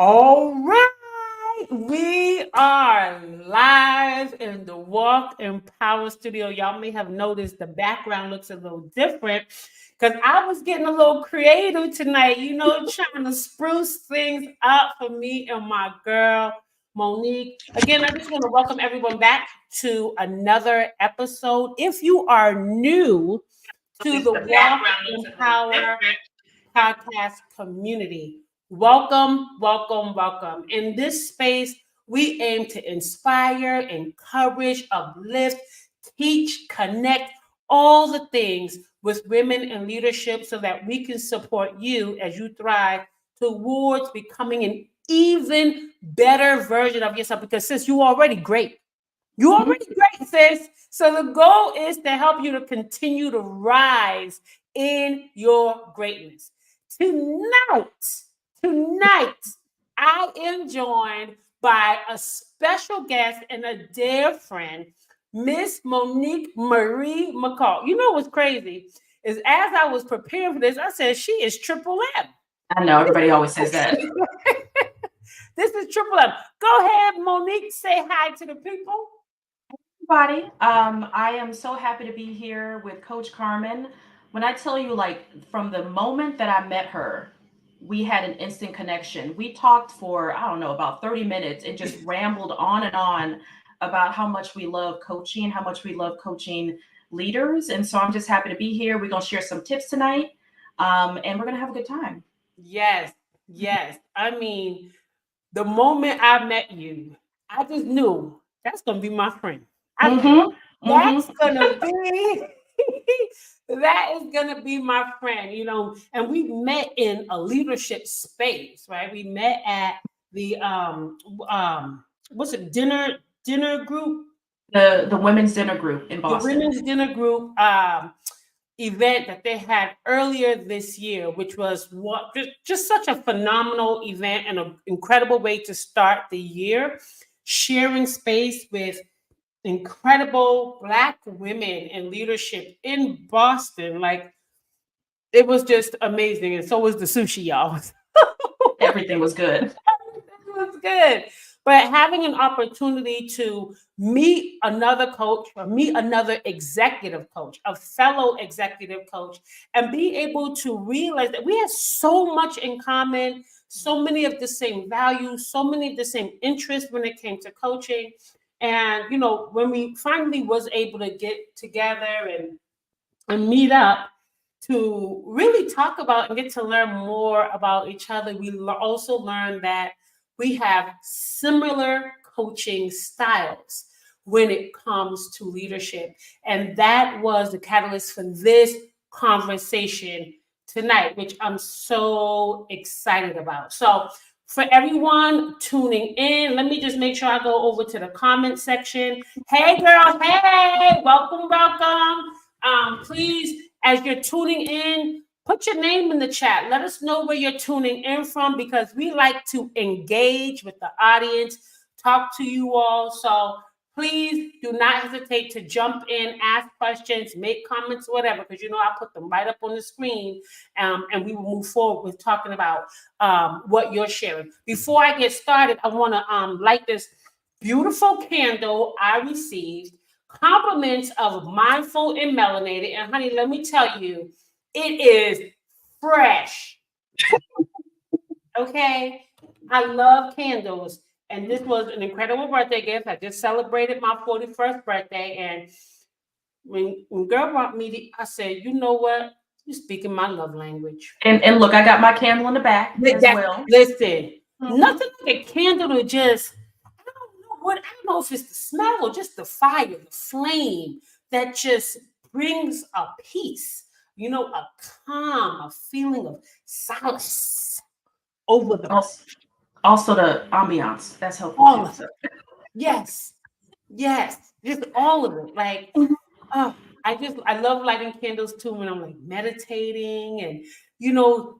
All right, we are live in the Walk and Power Studio. Y'all may have noticed the background looks a little different because I was getting a little creative tonight, trying to spruce things up for me and my girl, Monique. Again, I just want to welcome everyone back to another episode. If you are new to the Walk and Power podcast community. Welcome, welcome, welcome. In this space, we aim to inspire, encourage, uplift, teach, connect, all the things with women in leadership so that we can support you as you thrive towards becoming an even better version of yourself. Because sis, you're already great. You're already great, sis. So the goal is to help you to continue to rise in your greatness. Tonight, I am joined by a special guest and a dear friend, Miss Monique Marie McCall. You know what's crazy is as I was preparing for this, I said she is triple M. I know everybody always says that. This is triple M. Go ahead, Monique. Say hi to the people. Everybody, I am so happy to be here with Coach Carmen. When I tell you, like, from the moment that I met her, we had an instant connection. We talked for, I don't know, about 30 minutes and just rambled on and on about how much we love coaching, how much we love coaching leaders. And so I'm just happy to be here. We're going to share some tips tonight, and we're going to have a good time. Yes. I mean, the moment I met you, I just knew that's going to be my friend. That's gonna be that is gonna be my friend, and we met in a leadership space, right? We met at the what's it, dinner group? The women's dinner group in Boston. The women's dinner group event that they had earlier this year, which was just such a phenomenal event and an incredible way to start the year, sharing space with incredible Black women in leadership in Boston. Like, it was just amazing. And so was the sushi, y'all. Everything was good. Everything was good. But having an opportunity to meet another coach or meet another executive coach, a fellow executive coach, and be able to realize that we have so much in common, so many of the same values, so many of the same interests when it came to coaching. And, when we finally was able to get together and meet up to really talk about and get to learn more about each other, we also learned that we have similar coaching styles when it comes to leadership. And that was the catalyst for this conversation tonight, which I'm so excited about. So for everyone tuning in, let me just make sure I go over to the comment section. Hey, girl. Hey, welcome. Please, as you're tuning in, put your name in the chat. Let us know where you're tuning in from because we like to engage with the audience, talk to you all. So please do not hesitate to jump in, ask questions, make comments, whatever, because I put them right up on the screen, and we will move forward with talking about what you're sharing. Before I get started, I want to light this beautiful candle I received, compliments of Mindful and Melanated. And honey, let me tell you, it is fresh. Okay? I love candles. And this was an incredible birthday gift. I just celebrated my 41st birthday. And when girl brought me, I said, you know what? You're speaking my love language. And look, I got my candle in the back as well. Listen, nothing like a candle to just, I don't know if it's the smell or just the fire, the flame that just brings a peace, a calm, a feeling of solace over the also the ambiance. That's helpful. All of it. Yes, just all of it. Like, I love lighting candles too when I'm like meditating and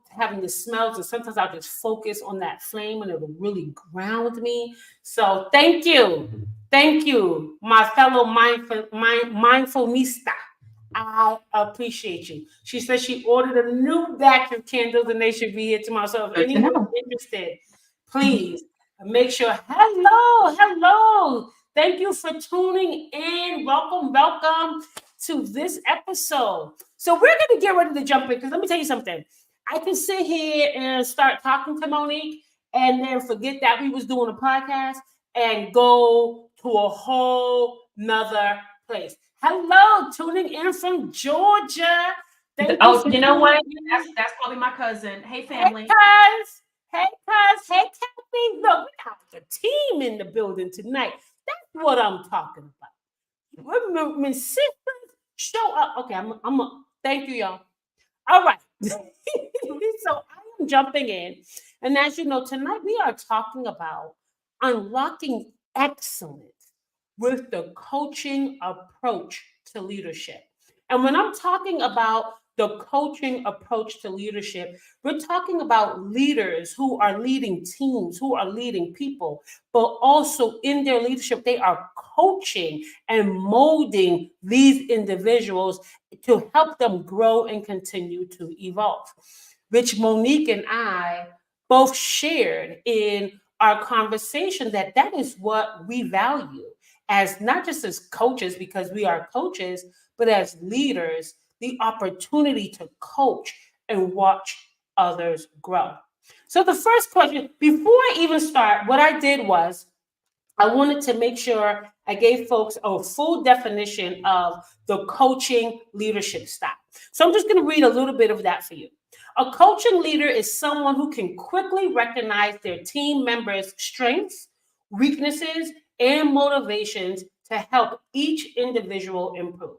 having the smells. And sometimes I'll just focus on that flame and it'll really ground me. So thank you, my fellow mindfulnista. I appreciate you. She says she ordered a new batch of candles and they should be here tomorrow. So if anyone's interested, please make sure. Hello, hello. Thank you for tuning in. Welcome, welcome to this episode. So we're going to get ready to jump in because let me tell you something. I can sit here and start talking to Monique and then forget that we was doing a podcast and go to a whole nother place. Hello, tuning in from Georgia. Thank you Oh, for you know what? tuning in. That's probably my cousin. Hey, Hey, family. cuz. Hey, cuz. Hey, Kathy. Look, we got the team in the building tonight. That's what I'm talking about. When sisters show up. Okay, thank you, y'all. All right. So I am jumping in. And as you know, tonight we are talking about unlocking excellence with the coaching approach to leadership. And when I'm talking about the coaching approach to leadership, we're talking about leaders who are leading teams, who are leading people, but also in their leadership, they are coaching and molding these individuals to help them grow and continue to evolve, which Monique and I both shared in our conversation that is what we value as not just as coaches because we are coaches, but as leaders, the opportunity to coach and watch others grow. So the first question, before I even start, what I did was I wanted to make sure I gave folks a full definition of the coaching leadership style. So I'm just going to read a little bit of that for you. A coaching leader is someone who can quickly recognize their team members' strengths, weaknesses, and motivations to help each individual improve.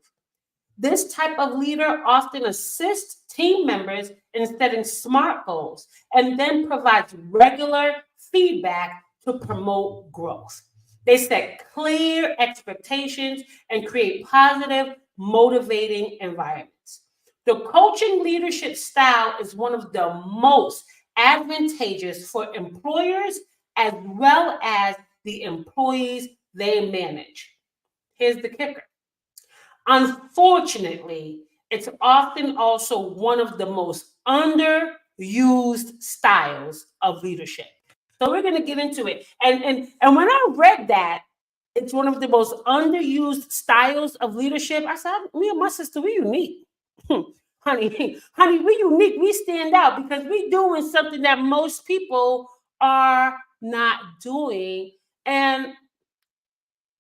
This type of leader often assists team members in setting SMART goals and then provides regular feedback to promote growth. They set clear expectations and create positive, motivating environments. The coaching leadership style is one of the most advantageous for employers as well as the employees they manage. Here's the kicker. Unfortunately, it's often also one of the most underused styles of leadership. So we're going to get into it. And when I read that it's one of the most underused styles of leadership, I said, me and my sister, we unique. Honey, we unique. We stand out because we doing something that most people are not doing. And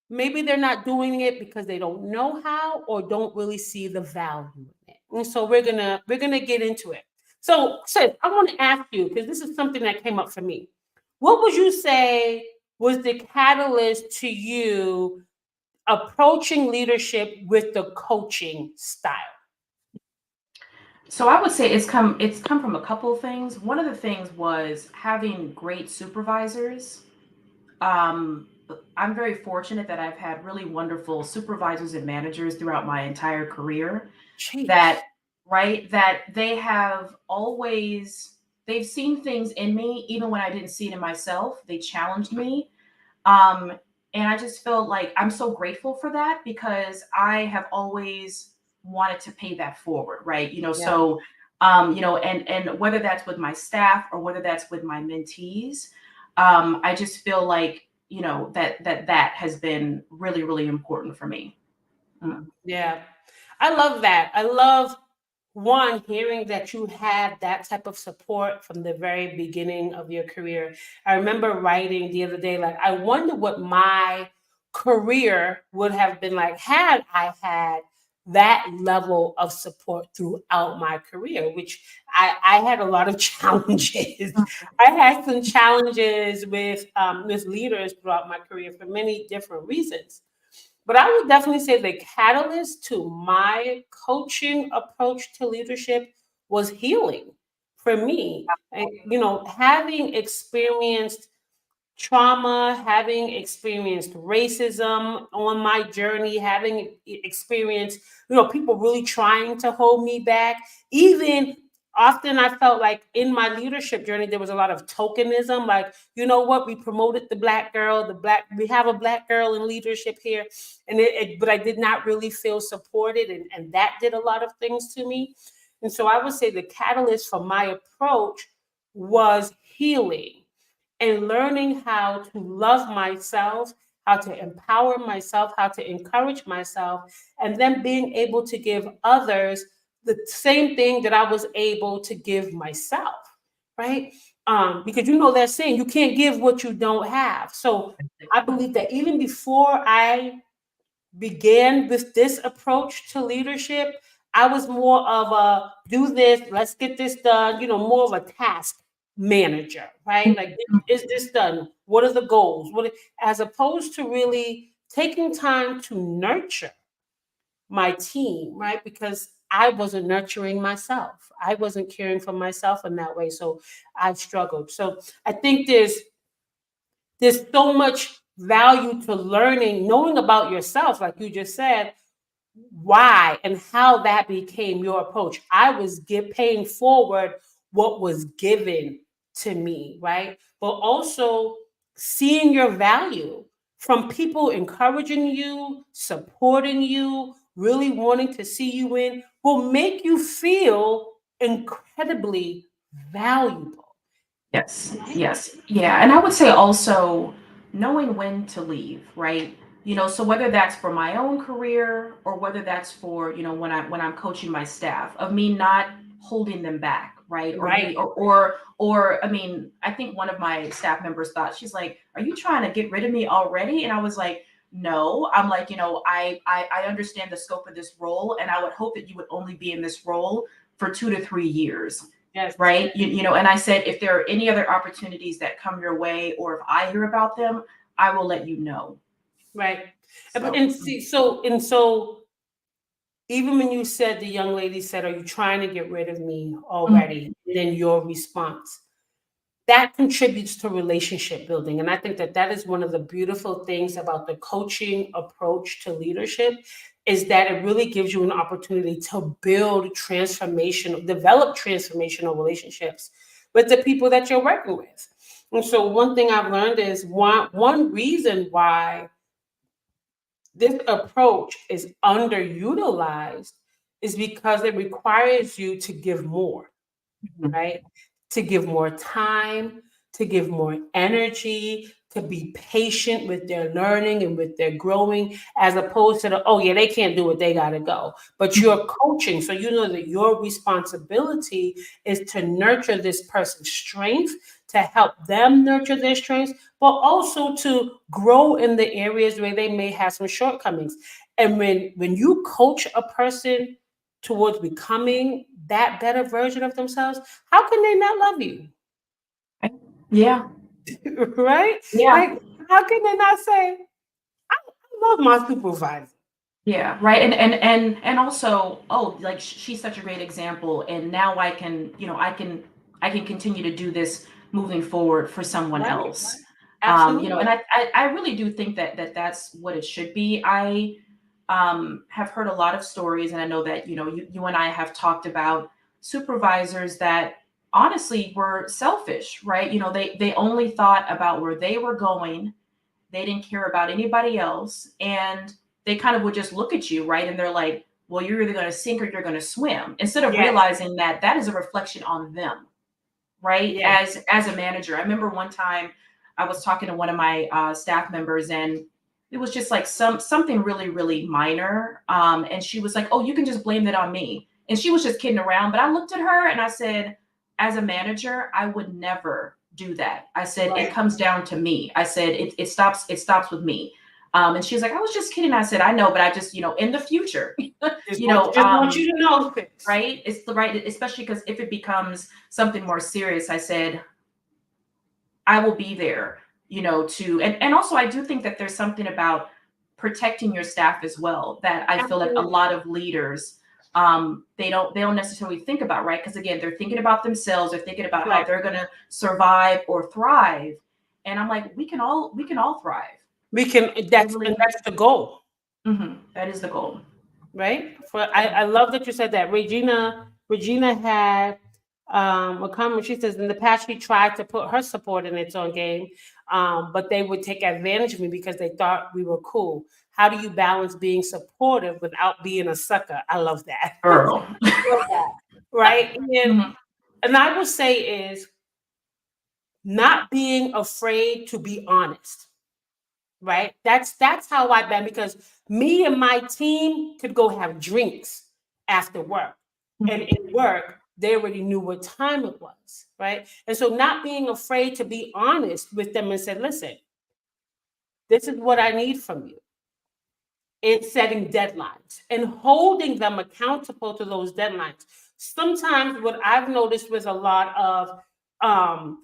maybe they're not doing it because they don't know how or don't really see the value in it. And so we're gonna get into it. So sis, I want to ask you, because this is something that came up for me. What would you say was the catalyst to you approaching leadership with the coaching style? So I would say it's come from a couple of things. One of the things was having great supervisors. Um, I'm very fortunate that I've had really wonderful supervisors and managers throughout my entire career that Jeez. that they have always they've seen things in me even when I didn't see it in myself. They challenged me. Um, and I just felt like I'm so grateful for that because I have always wanted to pay that forward, right? Yeah. And whether that's with my staff or whether that's with my mentees, I just feel like, that has been really, really important for me. Mm. Yeah. I love that. I love one, hearing that you had that type of support from the very beginning of your career. I remember writing the other day, like, I wonder what my career would have been like had I had that level of support throughout my career, which I had a lot of challenges. I had some challenges with leaders throughout my career for many different reasons. But I would definitely say the catalyst to my coaching approach to leadership was healing for me. Having experienced trauma, having experienced racism on my journey, having experienced, people really trying to hold me back. Even often I felt like in my leadership journey, there was a lot of tokenism. Like, you know what, we promoted the black girl, we have a black girl in leadership here. But I did not really feel supported. And that did a lot of things to me. And so I would say the catalyst for my approach was healing and learning how to love myself, how to empower myself, how to encourage myself, and then being able to give others the same thing that I was able to give myself, right? Because you know that saying, you can't give what you don't have. So I believe that even before I began with this approach to leadership, I was more of a do this, let's get this done, more of a task manager, right? Like, is this done? What are the goals? As opposed to really taking time to nurture my team, right? Because I wasn't nurturing myself. I wasn't caring for myself in that way. So I struggled. So I think there's so much value to learning, knowing about yourself, like you just said, why and how that became your approach. I was paying forward what was given to me, right? But also seeing your value from people encouraging you, supporting you, really wanting to see you win will make you feel incredibly valuable. Yes, Right? yes, yeah. And I would say also knowing when to leave, right? So whether that's for my own career or whether that's for, when I'm coaching my staff, of me not holding them back, right? Or Right. be or I mean, I think one of my staff members thought, she's like, "Are you trying to get rid of me already?" And I was like, "No." I'm like, I understand the scope of this role, and I would hope that you would only be in this role for 2 to 3 years, Yes. right? And I said, if there are any other opportunities that come your way, or if I hear about them, I will let you know. Right. So, And see, so even when you said, the young lady said, "Are you trying to get rid of me mhm. already?" And then your response, that contributes to relationship building. And I think that that is one of the beautiful things about the coaching approach to leadership, is that it really gives you an opportunity to build transformation, develop transformational relationships with the people that you're working with. And so one thing I've learned is one reason why this approach is underutilized is because it requires you to give more, Mhm. right? To give more time, to give more energy, to be patient with their learning and with their growing, as opposed to oh yeah, they can't do it, they got to go. But you're coaching, so you know that your responsibility is to nurture this person's strength, to help them nurture their strengths, but also to grow in the areas where they may have some shortcomings. And when you coach a person towards becoming that better version of themselves, how can they not love you? Yeah, Right? yeah, Like, how can they not say, I love my supervisor? yeah, right. And also, oh, like she's such a great example, and now I can continue to do this moving forward for someone Right? else. And Absolutely. I really do think that's what it should be. I have heard a lot of stories, and I know that you and I have talked about supervisors that honestly were selfish, right? They only thought about where they were going. They didn't care about anybody else, and they kind of would just look at you, right? And they're like, "Well, you're either going to sink or you're going to swim," instead of Yes. realizing that that is a reflection on them, right? Yes. As a manager, I remember one time I was talking to one of my staff members, and it was just like something really really minor, and she was like, "Oh, you can just blame that on me," and she was just kidding around. But I looked at her and I said, as a manager, I would never do that. I said it Right. comes down to me. I said it stops with me. And she was like, "I was just kidding." I said, "I know, but I just, in the future, Just you want, know, just want um, you to know this. right? It's the right, especially because if it becomes something more serious," I said, "I will be there, and also I do think that there's something about protecting your staff as well that I feel like a Absolutely. lot of leaders they don't necessarily think about, right? Because again, they're thinking about themselves, they're thinking about how Right. they're gonna survive or thrive. And I'm like, we can all thrive. We can, We that's, really and can. that's the goal. That is the goal. Right? I love that you said that. Regina had a comment. She says, in the past she tried to put her support in its own game, but they would take advantage of me because they thought we were cool. How do you balance being supportive without being a sucker? I love that. Girl. Love that. Right? And Mhm. and I will say is, not being afraid to be honest, right? That's how I've been, because me and my team could go have drinks after work. And Mhm. in work, they already knew what time it was, right? And so not being afraid to be honest with them and say, listen, this is what I need from you, in setting deadlines and holding them accountable to those deadlines. Sometimes what I've noticed with a lot of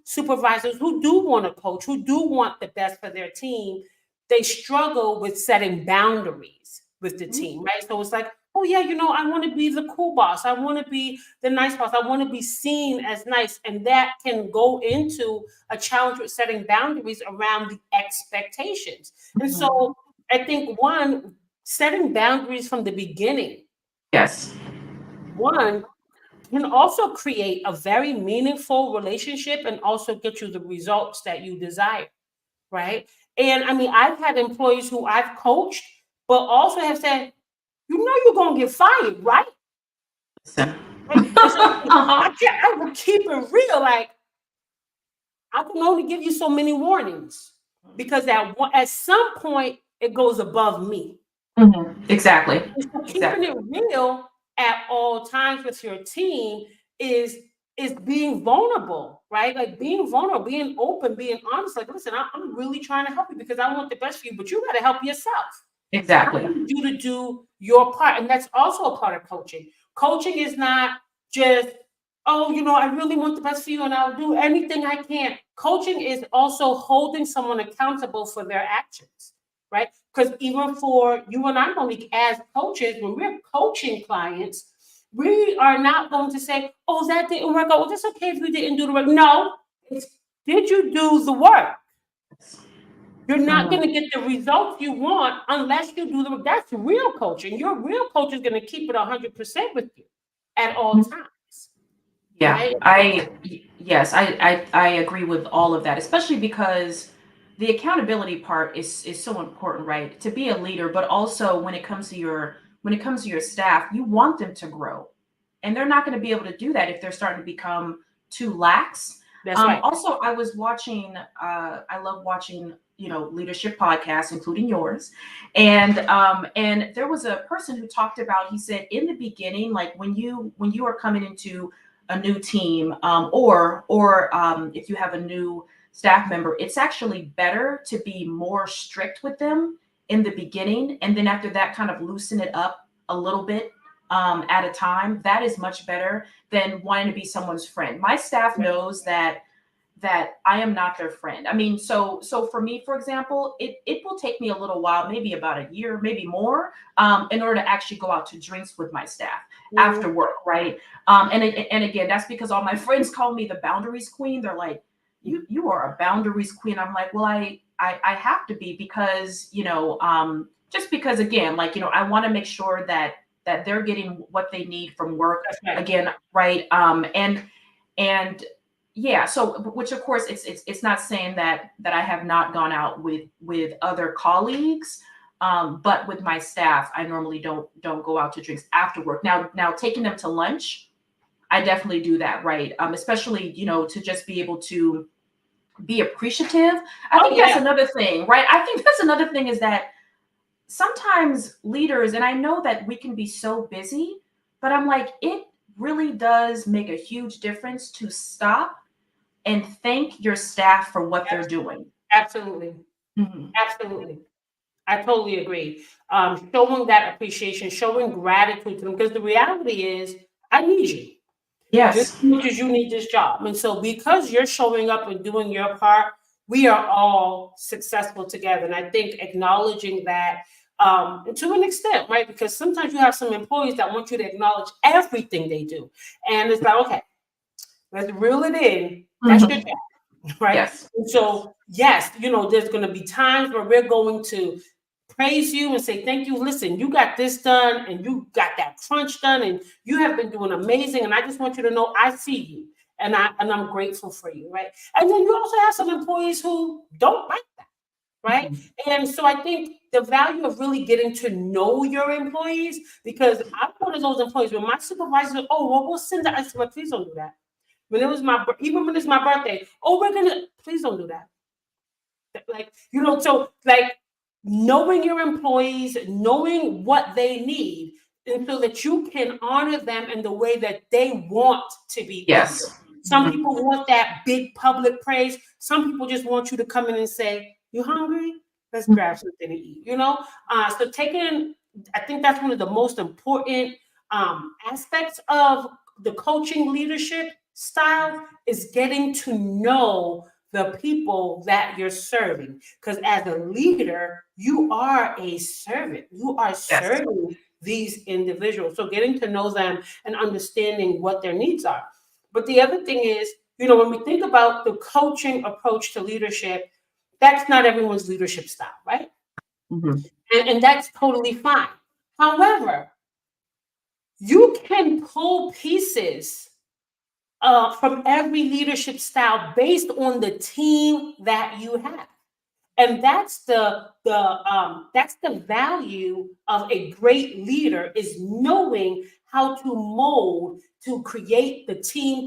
supervisors who do want to coach, who do want the best for their team, they struggle with setting boundaries with the team, right? So it's like, oh yeah, I want to be the cool boss. I want to be the nice boss. I want to be seen as nice. And that can go into a challenge with setting boundaries around the expectations. And Mhm. so I think one, setting boundaries from the beginning, Yes. one, can also create a very meaningful relationship and also get you the results that you desire, right? And I mean, I've had employees who I've coached, but also have said, you're gonna get fired, right? Listen. Right? And so I would keep it real, like I can only give you so many warnings, because at some point it goes above me. Mhm. Exactly. And so keeping Exactly. it real at all times with your team is being vulnerable, right? Like being vulnerable, being open, being honest. Like, listen, I'm really trying to help you because I want the best for you, but you got to help yourself. I Exactly. need you to do your part, and that's also a part of coaching. Coaching is not just, oh, I really want the best for you, and I'll do anything I can. Coaching is also holding someone accountable for their actions, right? Because even for you and I, Monique, as coaches, when we're coaching clients, we are not going to say, "Oh, that didn't work out. Well, it's okay if you didn't do the work." No, it's, did you do the work? You're not going Mhm. to get the results you want unless you do the. That's real coaching. Your real coach is going to keep it 100% with you at all times, Yeah, right? yes, I agree with all of that, especially because the accountability part is so important, right? To be a leader, but also when it comes to your staff, you want them to grow. And they're not going to be able to do that if they're starting to become too lax. That's right. Also, I was watching I love watching, leadership podcasts, including yours. And there was a person who talked about, he said in the beginning, like when you are coming into a new team, or if you have a new staff member, it's actually better to be more strict with them in the beginning, and then after that, kind of loosen it up a little bit at a time. That is much better than wanting to be someone's friend. My staff Right. knows that I am not their friend. I mean, so for me, for example, it will take me a little while, maybe about a year, maybe more, in order to actually go out to drinks with my staff after Mhm. work, right? And again, that's because all my friends call me the boundaries queen. They're like, you are a boundaries queen. I'm like, well, I have to be, because just because, again, like, I want to make sure that they're getting what they need from work, That's right. again, right? And yeah, so which of course it's not saying that I have not gone out with other colleagues, but with my staff I normally don't go out to drinks after work. Now taking them to lunch, I definitely do that, right? Especially, to just be able to be appreciative. I Oh think that's yeah. another thing, right? I think that's another thing, is that sometimes leaders, and I know that we can be so busy, but I'm like, it really does make a huge difference to stop and thank your staff for what they're doing. Absolutely. Mhm. Absolutely. I totally agree. Showing that appreciation, showing gratitude to them, because the reality is, I need you just Yes. as much as you need this job. And so, because you're showing up and doing your part, we are all successful together. And I think acknowledging that, to an extent, right? Because sometimes you have some employees that want you to acknowledge everything they do. And it's like, okay, let's reel it in. That's your Mhm. job, right? Yes. And Yes. so, yes, there's going to be times where we're going to praise you and say, thank you. Listen, you got this done and you got that crunch done and you have been doing amazing. And I just want you to know I see you and I'm grateful for you, right? And then you also have some employees who don't like that, right? Mhm. And so I think the value of really getting to know your employees, because I'm one of those employees when my supervisor, oh, well, we'll send that. I said, well, please don't do that. When it was even when it's my birthday, oh, we're gonna, please don't do that. Like, so like knowing your employees, knowing what they need, and so that you can honor them in the way that they want to be honored. Yes. Some people want that big public praise. Some people just want you to come in and say, "You hungry? Let's grab something to eat." So taking, I think that's one of the most important aspects of the coaching leadership style is getting to know the people that you're serving. Because as a leader, you are a servant. You are Yes. serving these individuals. So getting to know them and understanding what their needs are. But the other thing is, when we think about the coaching approach to leadership, that's not everyone's leadership style, right? Mhm. And that's totally fine. However, you can pull pieces from every leadership style based on the team that you have. And that's the value of a great leader, is knowing how to mold, to create the team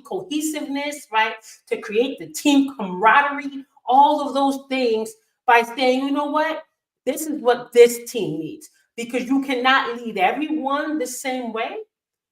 cohesiveness, right? To create the team camaraderie, all of those things, by saying, you know what, this is what this team needs, because you cannot lead everyone the same way.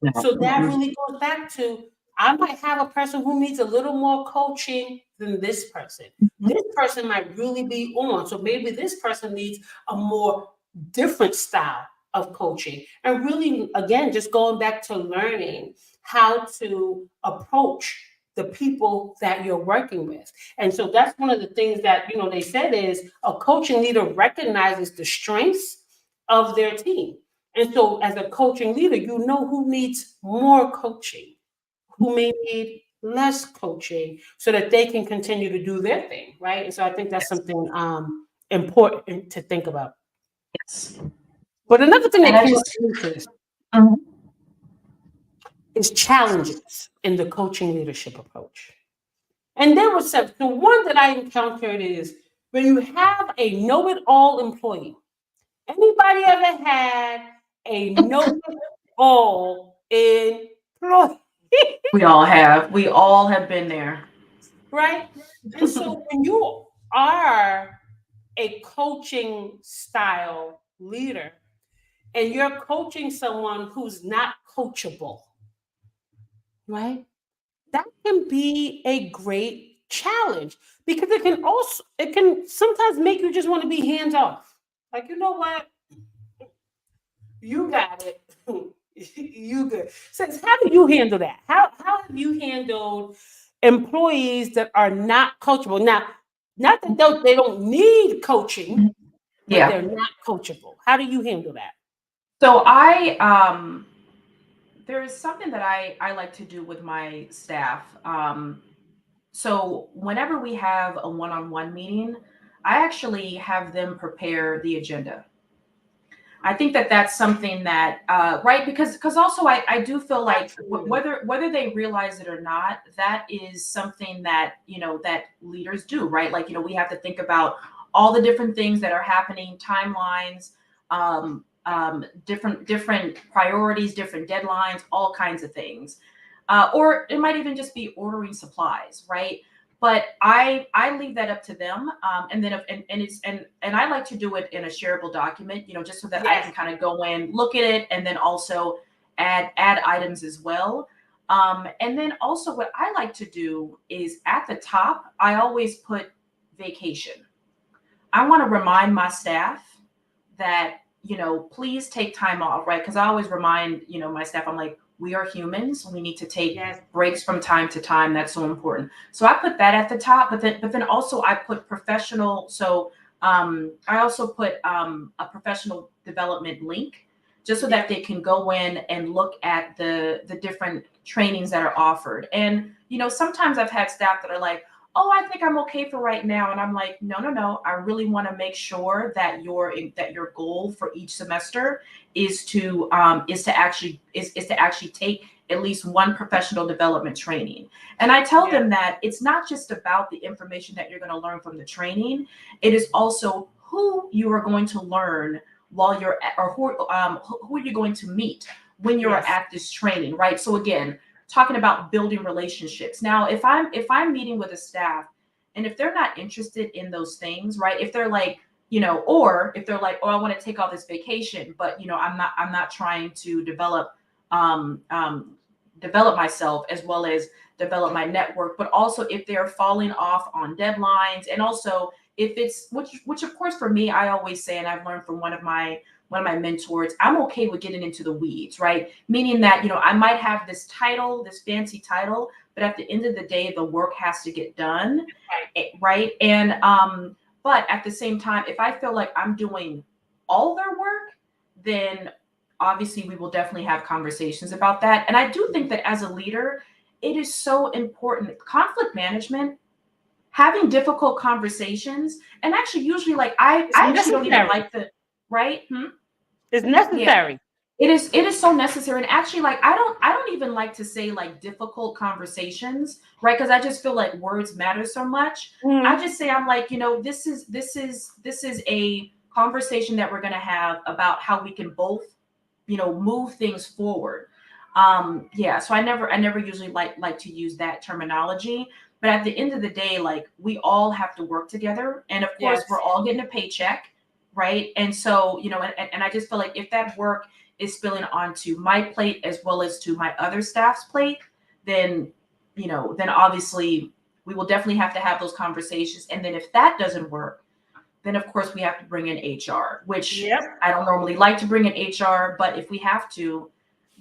Yeah. So that Mhm. really goes back to, I might have a person who needs a little more coaching than this person. This person might really be on. So maybe this person needs a more different style of coaching. And really, again, just going back to learning how to approach the people that you're working with. And so that's one of the things that, they said is a coaching leader recognizes the strengths of their team. And so, as a coaching leader, you know who needs more coaching, who may need less coaching, so that they can continue to do their thing, right? And so, I think that's Yes. something important to think about. Yes. But another thing And that I came up just, in interest Mhm. is challenges in the coaching leadership approach. And there was some. The one that I encountered is when you have a know-it-all employee. Anybody ever had a know-it-all employee? We all have been there. Right? And so when you are a coaching style leader and you're coaching someone who's not coachable, right? That can be a great challenge, because it can sometimes make you just want to be hands off. Like, you know what? You got it. You good. Since, how do you handle that? How have you handled employees that are not coachable? Now, not that they don't need coaching, but Yeah. they're not coachable. How do you handle that? So there is something that I like to do with my staff. So whenever we have a one-on-one meeting, I actually have them prepare the agenda. I think that that's something that, right, because also I do feel like Absolutely. whether they realize it or not, that is something that that leaders do, right? Like we have to think about all the different things that are happening, timelines, different priorities, different deadlines, all kinds of things, or it might even just be ordering supplies, right? But I leave that up to them, and then if, and it's and I like to do it in a shareable document, just so that I Yes. can kind of go in, look at it, and then also add items as well. And then also what I like to do is at the top I always put vacation. I want to remind my staff that please take time off, right? Because I always remind my staff, I'm like, we are humans, we need to take Yes. breaks from time to time. That's so important. So I put that at the top, but then also I put professional. So I also put a professional development link, just so that Yep. they can go in and look at the different trainings that are offered. And sometimes I've had staff that are like, oh, I think I'm okay for right now. And I'm like, no, no, no. I really want to make sure that your goal for each semester is to actually take at least one professional development training. And I tell Yep. them that it's not just about the information that you're going to learn from the training. It is also who you are going to learn while you're at, or who are you going to meet when you're Yes. at this training, right? So again, talking about building relationships. Now, if I'm meeting with a staff, and if they're not interested in those things, right? If they're like, or if they're like, oh, I want to take all this vacation, but I'm not trying to um, um, develop myself as well as develop my network, but also if they're falling off on deadlines, and also if it's which of course for me, I always say, and I've learned from one of my mentors, I'm okay with getting into the weeds, right? Meaning that, I might have this title, this fancy title, but at the end of the day, the work has to get done, right? And but at the same time, if I feel like I'm doing all their work, then obviously we will definitely have conversations about that. And I do think that as a leader, it is so important. Conflict management, having difficult conversations, and actually usually like It's I actually don't even necessary. like the right. It's Yeah, necessary. it is so necessary. And actually, like I don't even like to say like difficult conversations, right? Because I just feel like words matter so much. I Mhm. just say, I'm like, this is a conversation that we're gonna have about how we can both, move things forward. Yeah, so I never usually like to use that terminology. But at the end of the day, like, we all have to work together, and of course we're Yes. all getting a paycheck, right? And so, and I just feel like if that work is spilling onto my plate as well as to my other staff's plate, then, then obviously we will definitely have to have those conversations. And then if that doesn't work, then of course we have to bring in HR, which Yep. I don't normally like to bring in HR, but if we have to,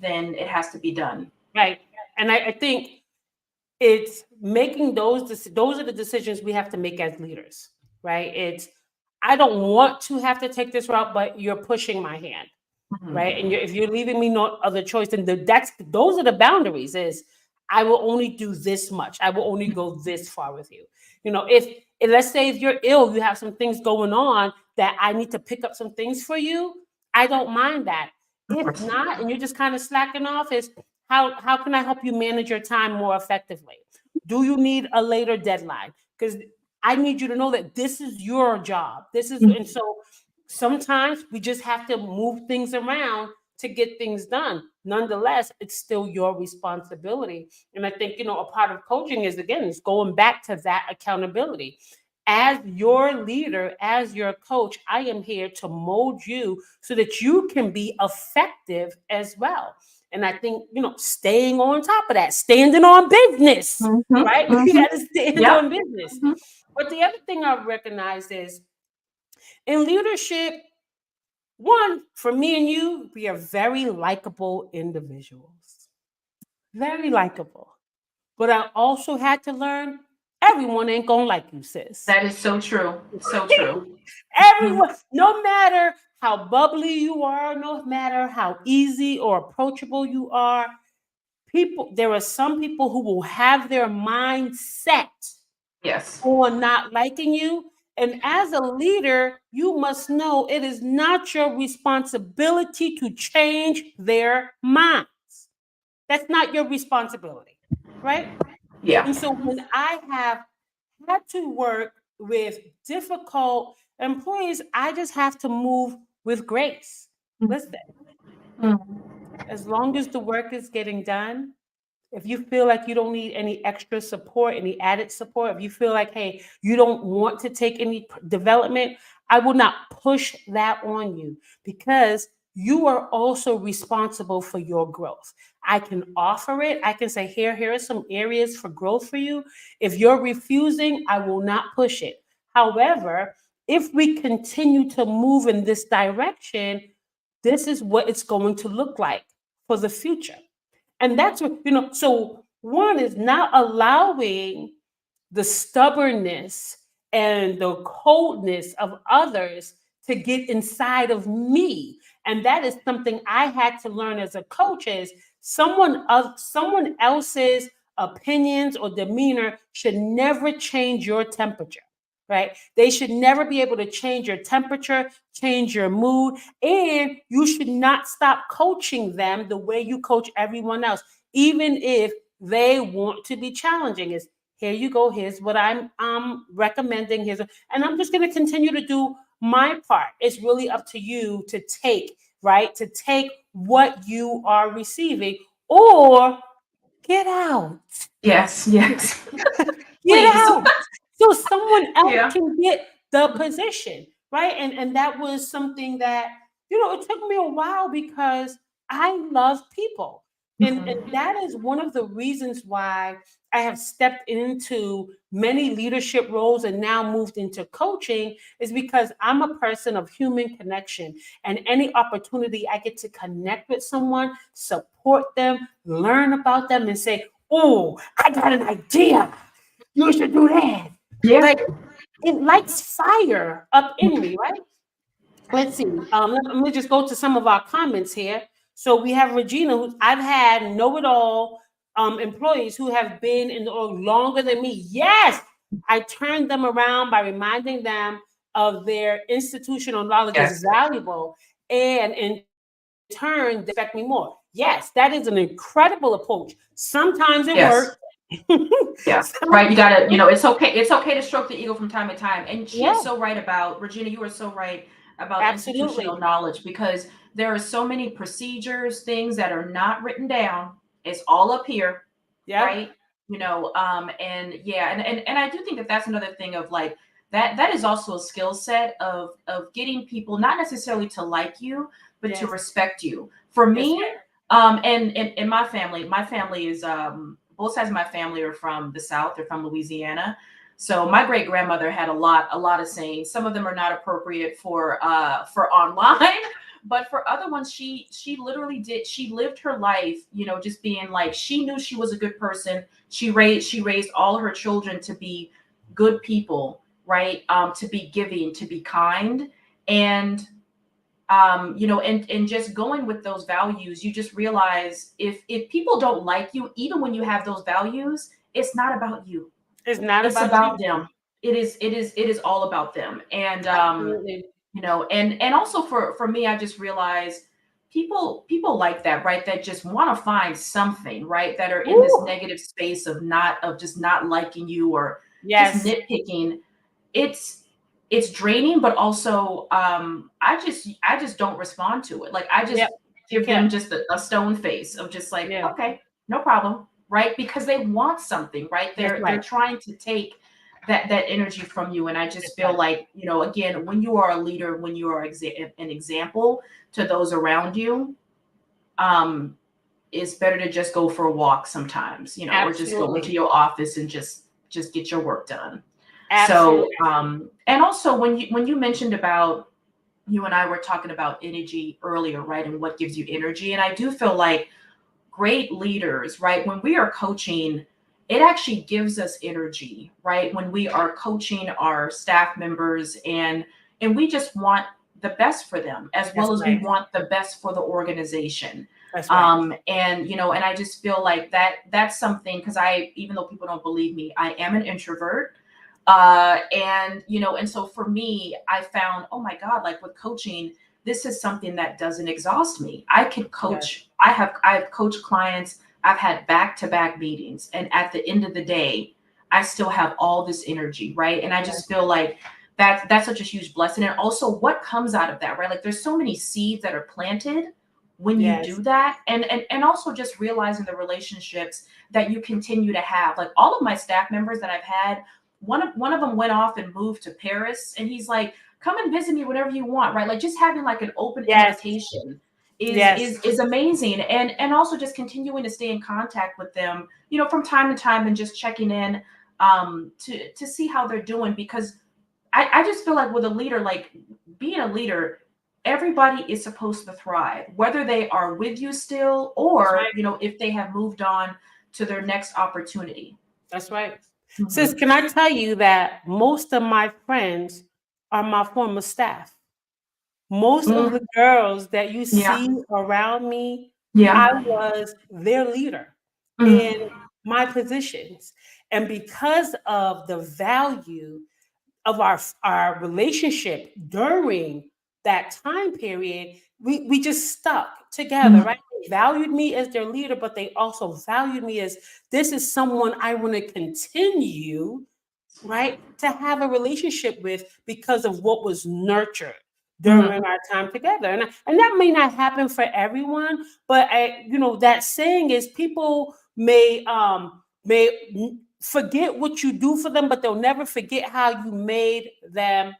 then it has to be done. Right. And I think it's making those are the decisions we have to make as leaders, right? It's I don't want to have to take this route, but you're pushing my hand, right? And Mhm. if you're leaving me no other choice, then those are the boundaries. Is I will only do this much. I will only go this far with you. If let's say if you're ill, you have some things going on that I need to pick up some things for you. I don't mind that. If not, and you're just kind of slacking off, is how can I help you manage your time more effectively? Do you need a later deadline? Because I need you to know that this is your job. And so sometimes we just have to move things around to get things done. Nonetheless, it's still your responsibility. And I think, a part of coaching is, again, is going back to that accountability. As your leader, as your coach, I am here to mold you so that you can be effective as well. And I think, staying on top of that, standing on business, Mhm. right? You Mhm. got to stand Yep. on business. Mhm. But the other thing I've recognized is in leadership, one, for me and you, we are very likable individuals. Very likable. But I also had to learn everyone ain't gonna like you, sis. That is so true. So true. Mhm. Everyone, no matter how bubbly you are, no matter how easy or approachable you are, there are some people who will have their mind set Yes. on not liking you. And as a leader, you must know it is not your responsibility to change their minds. That's not your responsibility, right? Yeah. And so when I have had to work with difficult employees, I just have to move with grace. Listen, Mhm. as long as the work is getting done, if you feel like you don't need any extra support, any added support, if you feel like, hey, you don't want to take any development, I will not push that on you because you are also responsible for your growth. I can offer it. I can say, here are some areas for growth for you. If you're refusing, I will not push it. However, if we continue to move in this direction, this is what it's going to look like for the future. And that's what, so one is not allowing the stubbornness and the coldness of others to get inside of me. And that is something I had to learn as a coach is someone else's opinions or demeanor should never change your temperature. Right? They should never be able to change your temperature, change your mood, and you should not stop coaching them the way you coach everyone else, even if they want to be challenging. Is here you go. Here's what I'm recommending. And I'm just going to continue to do my part. It's really up to you to take, right? To take what you are receiving, or get out. Yes, yes. Get Please. out. So someone else Yeah. can get the position, right? And that was something that, it took me a while because I love people. And Mhm. that is one of the reasons why I have stepped into many leadership roles and now moved into coaching, is because I'm a person of human connection. And any opportunity I get to connect with someone, support them, learn about them, and say, oh, I got an idea. You should do that. Yeah. Like, it lights fire up in me, right? Let's see. Let me just go to some of our comments here. So we have Regina, who I've had know-it-all employees who have been in the org longer than me. Yes, I turned them around by reminding them of their institutional knowledge is Yes. valuable, and in turn, they expect me more. Yes, that is an incredible approach. Sometimes it works. Yes. Yeah. Right. You gotta, it's okay. It's okay to stroke the ego from time to time. And she is Yeah, so right about Regina. You are so right about institutional absolutely. knowledge, because there are so many procedures, things that are not written down. It's all up here, Yep. right? And yeah, and I do think that that's another thing of like that is also a skill set of getting people not necessarily to like you, but to Yes. respect you. For That's me, right. and in my family is both sides of my family are from the South. They're from Louisiana. So my great grandmother had a lot of sayings. Some of them are not appropriate for online, but for other ones, she literally did. She lived her life, just being like, she knew she was a good person. She raised all her children to be good people, right? To be giving, to be kind, and and just going with those values, you just realize if people don't like you, even when you have those values, it's not about you, It's not it's about about you. them. It is all about them. And Absolutely. and also for me, I just realized people like that, right, that just want to find something, right, that are in this Woo. negative space of just not liking you or just Yes. nitpicking. It's it's draining, but also I just don't respond to it. Like, I Yep. just give Yep. them just a stone face of just like, Yeah. okay, no problem, right? Because they want something, right? That's They're right. trying to take that energy from you. And I That's just feel right. like, again, when you are a leader, when you are an example to those around you, um it's better to just go for a walk sometimes, or just go into Absolutely. your office and just get your work done. So, Absolutely. and also when you mentioned about, you and I were talking about energy earlier, right? And what gives you energy. And I do feel like great leaders, right? When we are coaching, it actually gives us energy, right? When we are coaching our staff members, and we just want the best for them, as That's well as we right. want the best for the organization. That's right. And I just feel like that's something, because even though people don't believe me, I am an introvert. And so for me, I found, oh my God, like with coaching, this is something that doesn't exhaust me. I could Yes. coach. I've coached clients. I've had back-to-back meetings, and at the end of the day, I still have all this energy, right? And I Yes. just feel like that's such a huge blessing. And also, what comes out of that, right? Like, there's so many seeds that are planted when you do Yes. that, and also just realizing the relationships that you continue to have. Like, all of my staff members that I've had, one of them went off and moved to Paris, and he's like, come and visit me whenever you want, right? Like, just having like an open Yes. invitation is Yes. is is amazing. And also just continuing to stay in contact with them, from time to time, and just checking in, to see how they're doing. Because I just feel like with a leader, like being a leader, everybody is supposed to thrive, whether they are with you still, That's or right. if they have moved on to their next opportunity. That's right. Sis, Mhm. can I tell you that most of my friends are my former staff? Most of Mm, the girls that you yeah, see around me, I yeah. was their leader in Mm, my positions. And because of the value of our relationship during that time period, we just stuck together, mm, right? They valued me as their leader, but they also valued me as, this is someone I want to continue, right, to have a relationship with because of what was nurtured mm. during our time together. And that may not happen for everyone, but that saying is, people may forget what you do for them, but they'll never forget how you made them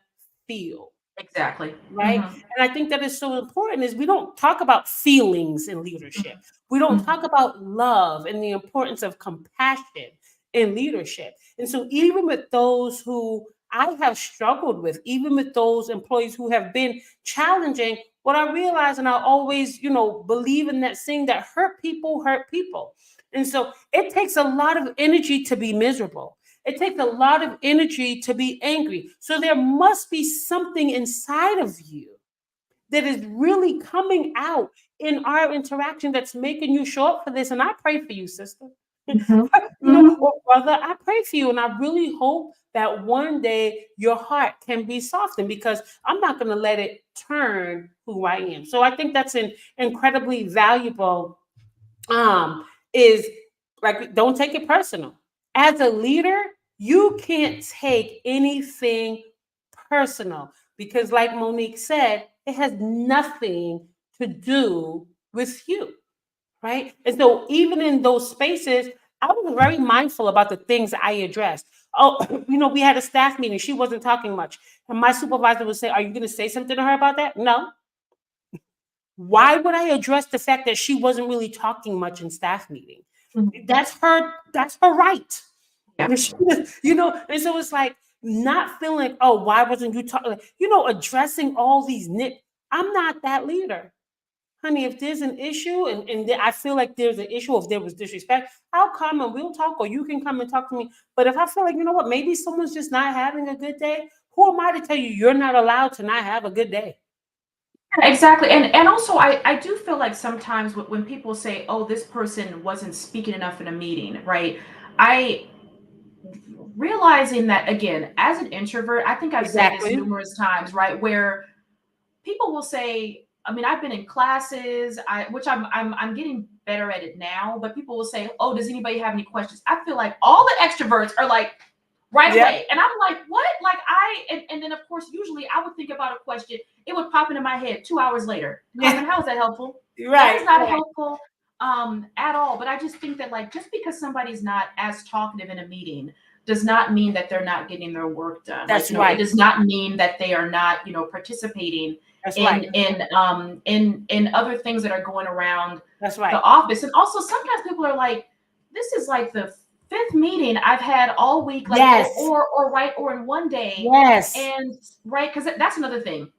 feel. Exactly. Right. Mm-hmm. And I think that is so important is we don't talk about feelings in leadership. We don't Mm-hmm. talk about love and the importance of compassion in leadership. And so even with those who I have struggled with, even with those employees who have been challenging, what I realize, and I always, believe in that saying that hurt people hurt people. And so it takes a lot of energy to be miserable. It takes a lot of energy to be angry. So there must be something inside of you that is really coming out in our interaction that's making you show up for this. And I pray for you, sister. Mm-hmm. Mm-hmm. Or brother, I pray for you. And I really hope that one day your heart can be softened because I'm not going to let it turn who I am. So I think that's an incredibly valuable is like don't take it personal. As a leader, you can't take anything personal because like Monique said, it has nothing to do with you, right? And so even in those spaces, I was very mindful about the things I addressed. Oh, we had a staff meeting. She wasn't talking much. And my supervisor would say, "Are you going to say something to her about that?" No. Why would I address the fact that she wasn't really talking much in staff meeting? That's her right. Yeah. And so it's like not feeling, oh, why wasn't you talking? Addressing all these nit. I'm not that leader. Honey, if there's an issue and I feel like there's an issue, if there was disrespect, I'll come and we'll talk, or you can come and talk to me. But if I feel like, you know what, maybe someone's just not having a good day, who am I to tell you you're not allowed to not have a good day? Exactly. And also I do feel like sometimes when people say, oh, this person wasn't speaking enough in a meeting, right? I realizing that again, as an introvert, I think I've said this Exactly. numerous times, right? Where people will say, I mean, I've been in classes, which I'm getting better at it now, but people will say, oh, does anybody have any questions? I feel like all the extroverts are like, right Yep. away. And I'm like, what? Like and then of course, usually I would think about a question. It would pop into my head 2 hours later. Yeah. Carmen, how is that helpful? That is Right. not Right. helpful at all. But I just think that like just because somebody's not as talkative in a meeting does not mean that they're not getting their work done. Like, That's it right. does not mean that they are not, participating That's in right. in other things that are going around That's the right. office. And also sometimes people are like, this is like the fifth meeting I've had all week, like Yes. or in one day. Yes. And right, because that's another thing.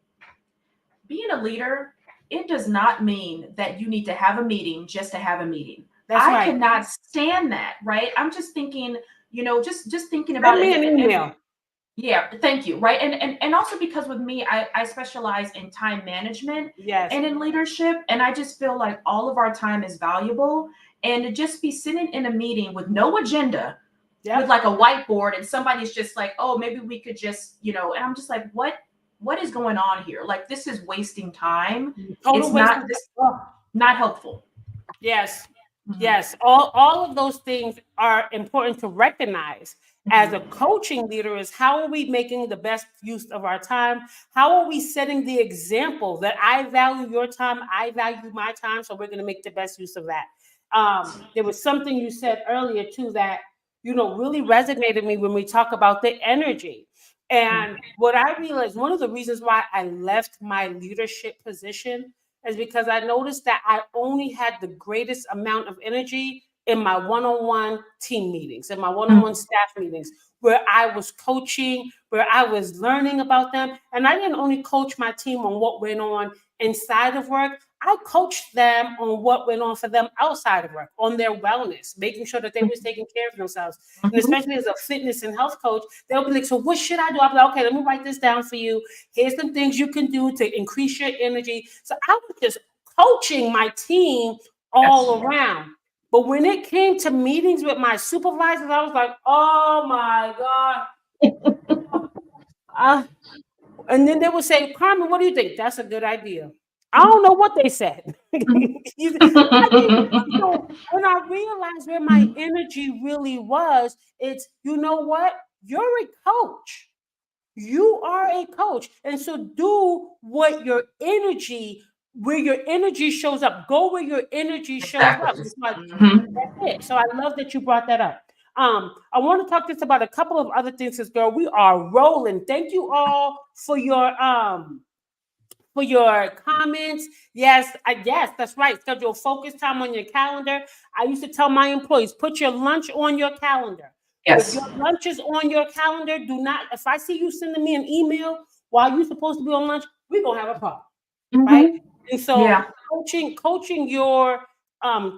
Being a leader, it does not mean that you need to have a meeting just to have a meeting. That's I right. cannot stand that, right? I'm just thinking, just thinking about Send it. me an email. Yeah, thank you. Right. And also because with me, I specialize in time management Yes. and in leadership. And I just feel like all of our time is valuable. And to just be sitting in a meeting with no agenda, with Yep. like a whiteboard, and somebody's just like, oh, maybe we could just, and I'm just like, what is going on here? Like this is wasting time. Total It's waste not of time. this Oh, not helpful. yes. Mhm, Yes. All of those things are important to recognize as a mhm. coaching leader is how are we making the best use of our time? How are we setting the example that I value your time, I value my time, so we're going to make the best use of that. There was something you said earlier too that really resonated me when we talk about the energy. And what I realized, one of the reasons why I left my leadership position is because I noticed that I only had the greatest amount of energy in my one-on-one team meetings, in my one-on-one Mhm. staff meetings, where I was coaching, where I was learning about them. And I didn't only coach my team on what went on inside of work, I coached them on what went on for them outside of work, on their wellness, making sure that they was taking care of themselves. And Mhm. especially as a fitness and health coach, they'll be like, so what should I do? I'll be like, okay, let me write this down for you. Here's some things you can do to increase your energy. So I was just coaching my team Yes. all around. But when it came to meetings with my supervisors, I was like, oh my God. Uh, and then they would say, Carmen, what do you think? That's a good idea. I don't know what they said. I didn't. So when I realized where my energy really was, it's, you know what? You're a coach. You are a coach. And so do what your energy where your energy shows up. Go where your energy shows up. Exactly. It's like, Hmm. that's it. So I love that you brought that up. I want to talk just about a couple of other things, because girl, we are rolling. Thank you all for your comments. Yes, yes, that's right. Schedule focus time on your calendar. I used to tell my employees, put your lunch on your calendar. If your Yes. lunch is on your calendar, do not. If I see you sending me an email while you're supposed to be on lunch, we're gonna have a problem, right? Hmm. And so Yeah. coaching your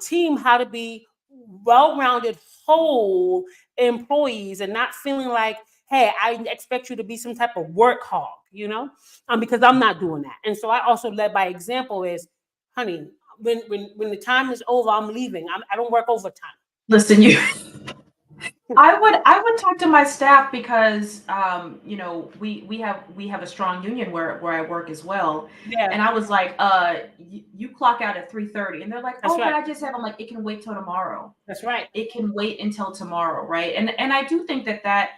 team how to be well-rounded, whole employees, and not feeling like, hey, I expect you to be some type of work hog, because I'm not doing that. And so I also led by example is, honey, when the time is over, I'm leaving. I don't work overtime. Listen, you. I would talk to my staff because we have a strong union where I work as well, Yeah, and I was like, you clock out at 3:30, and they're like, that's oh, but right. I just have. I'm like, it can wait till tomorrow. That's right. It can wait until tomorrow, right? And I do think that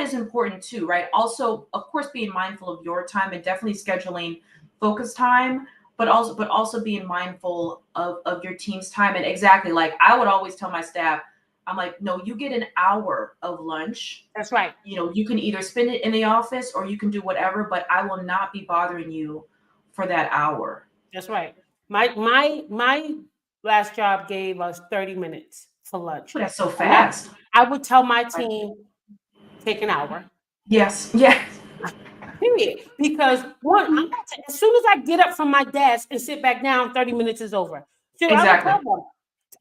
is important too, right? Also, of course, being mindful of your time and definitely scheduling focus time, but also being mindful of your team's time. And exactly, like I would always tell my staff, I'm like, no, you get an hour of lunch. That's right. You can either spend it in the office or you can do whatever, but I will not be bothering you for that hour. That's right. My last job gave us 30 minutes for lunch. Oh, that's so And fast. I would tell my team, take an hour. Yes, yes, Period. Because one, as soon as I get up from my desk and sit back down, 30 minutes is over. So I would exactly. tell them,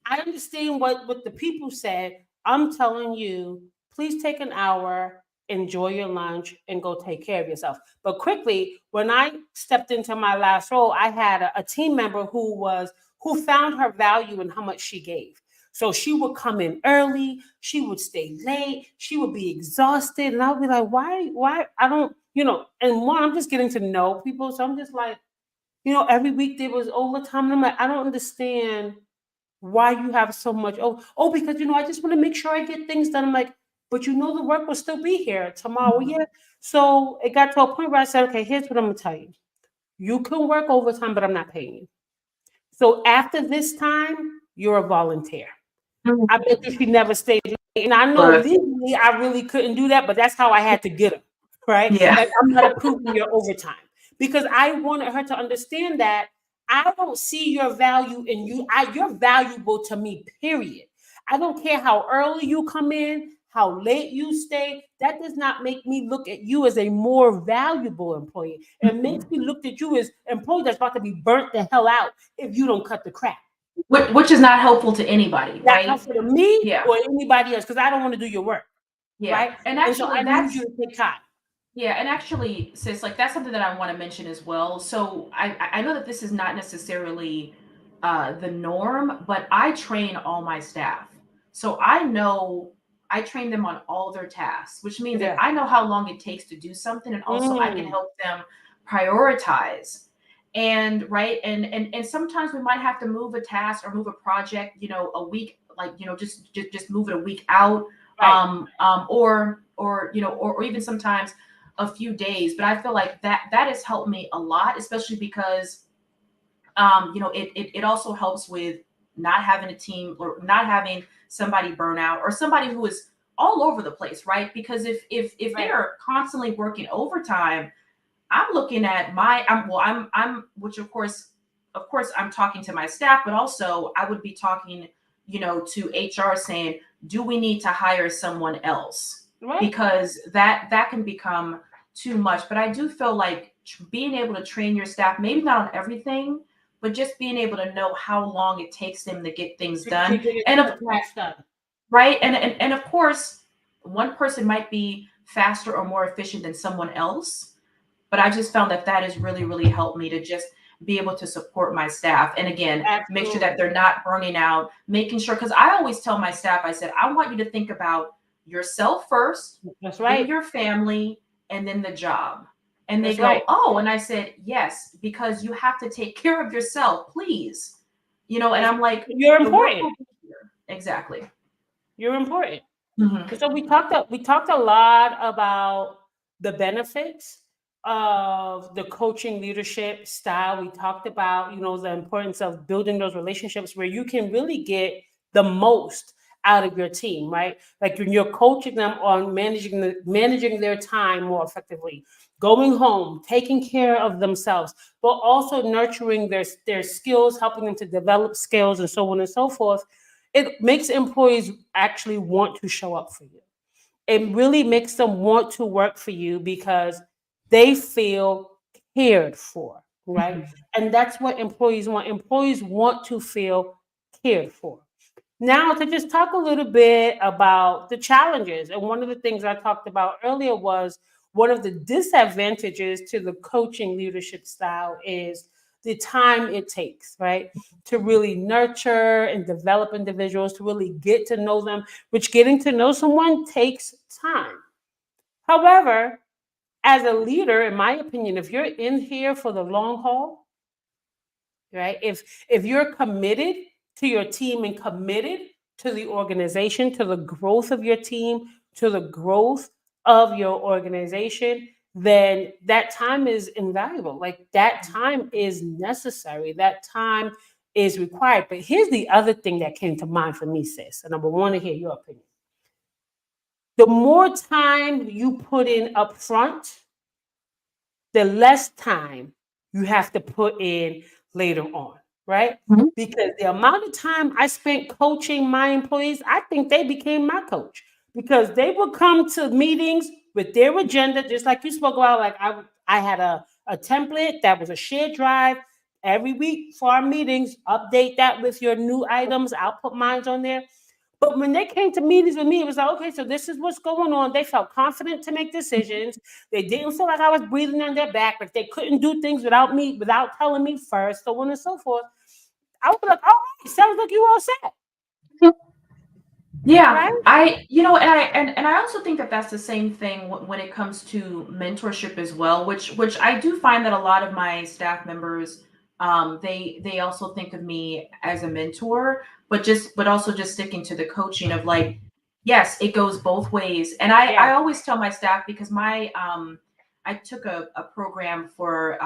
I understand what the people said. I'm telling you, please take an hour, enjoy your lunch, and go take care of yourself. But quickly, when I stepped into my last role, I had a team member who found her value in how much she gave. So she would come in early, she would stay late, she would be exhausted, and I would be like, why? I don't, and one, I'm just getting to know people, so I'm just like, every week there was overtime, and I'm like, I don't understand why you have so much. Oh, because I just want to make sure I get things done. I'm like, but the work will still be here tomorrow. Mhm. Yeah. So it got to a point where I said, okay, here's what I'm gonna tell you. You can work overtime, but I'm not paying you. So after this time, you're a volunteer. I bet you she never stayed late. And I know Look, legally I really couldn't do that, but that's how I had to get her. Right. yeah. Like, I'm not approving your overtime, because I wanted her to understand that I don't see your value in you. You're valuable to me, period. I don't care how early you come in, how late you stay. That does not make me look at you as a more valuable employee. It makes me look at you as employee that's about to be burnt the hell out if you don't cut the crap. Which is not helpful to anybody, Not right? helpful to me Yeah, or anybody else, because I don't want to do your work, yeah. right? And And so actually, I need you to take time. yeah, and actually, sis, like that's something that I want to mention as well. So I know that this is not necessarily the norm, but I train all my staff. So I train them on all their tasks, which means that Yeah. I know how long it takes to do something, and also I can Mm, help them prioritize. And right, and sometimes we might have to move a task or move a project, a week, like just move it a week out, right. or even sometimes a few days. But I feel like that has helped me a lot, especially because it also helps with not having a team or not having somebody burn out or somebody who is all over the place, right? Because if they Right. are constantly working overtime, I'm looking at I'm which of course I'm talking to my staff, but also I would be talking, to HR saying, do we need to hire someone else? Right. Because that can become too much. But I do feel like being able to train your staff, maybe not on everything, but just being able to know how long it takes them to get things To done. get And a of task done. right, and of course, one person might be faster or more efficient than someone else, but I just found that has really, really helped me to just be able to support my staff. And again, make sure that Absolutely. they're not burning out, making sure, because I always tell my staff, I said, I want you to think about yourself first, That's then right. your family, and then the job. And they That's right. go, oh, and I said, yes, because you have to take care of yourself, please. And That's, I'm like, you're the work important. will be here. Exactly. You're important. Mhm. And so we talked a lot about the benefits of the coaching leadership style, we talked about, the importance of building those relationships where you can really get the most out of your team, right? Like when you're coaching them on managing their time more effectively, going home, taking care of themselves, but also nurturing their skills, helping them to develop skills and so on and so forth. It makes employees actually want to show up for you. It really makes them want to work for you because they feel cared for, right? Mhm. And that's what employees want. Employees want to feel cared for. Now, to just talk a little bit about the challenges. And one of the things I talked about earlier was one of the disadvantages to the coaching leadership style is the time it takes, right? To really nurture and develop individuals, to really get to know them, which getting to know someone takes time. However, as a leader, in my opinion, if you're in here for the long haul, right? If you're committed to your team and committed to the organization, to the growth of your team, to the growth of your organization, then that time is invaluable. Like that time is necessary. That time is required. But here's the other thing that came to mind for me, sis, and I would want to hear your opinion. The more time you put in up front, the less time you have to put in later on, right? Mhm. Because the amount of time I spent coaching my employees, I think they became my coach because they would come to meetings with their agenda, just like you spoke about. Like I had a template that was a shared drive every week for our meetings. Update that with your new items. I'll put mine on there. But when they came to meetings with me, it was like, okay, so this is what's going on. They felt confident to make decisions. They didn't feel like I was breathing on their back, like they couldn't do things without me, without telling me first, so on and so forth. I was like, all right, sounds like you all set, Yeah, right? and I also think that that's the same thing when it comes to mentorship as well, which I do find that a lot of my staff members, they also think of me as a mentor, but also just sticking to the coaching of like, yes, it goes both ways, and Yeah, I always tell my staff because I took a program for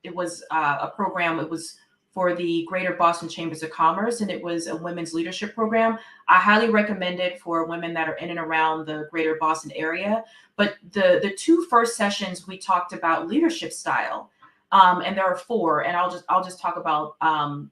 it was a program it was for the Greater Boston Chambers of Commerce, and it was a women's leadership program. I highly recommend it for women that are in and around the greater Boston area. But the two first sessions we talked about leadership style. And there are four, and I'll just talk about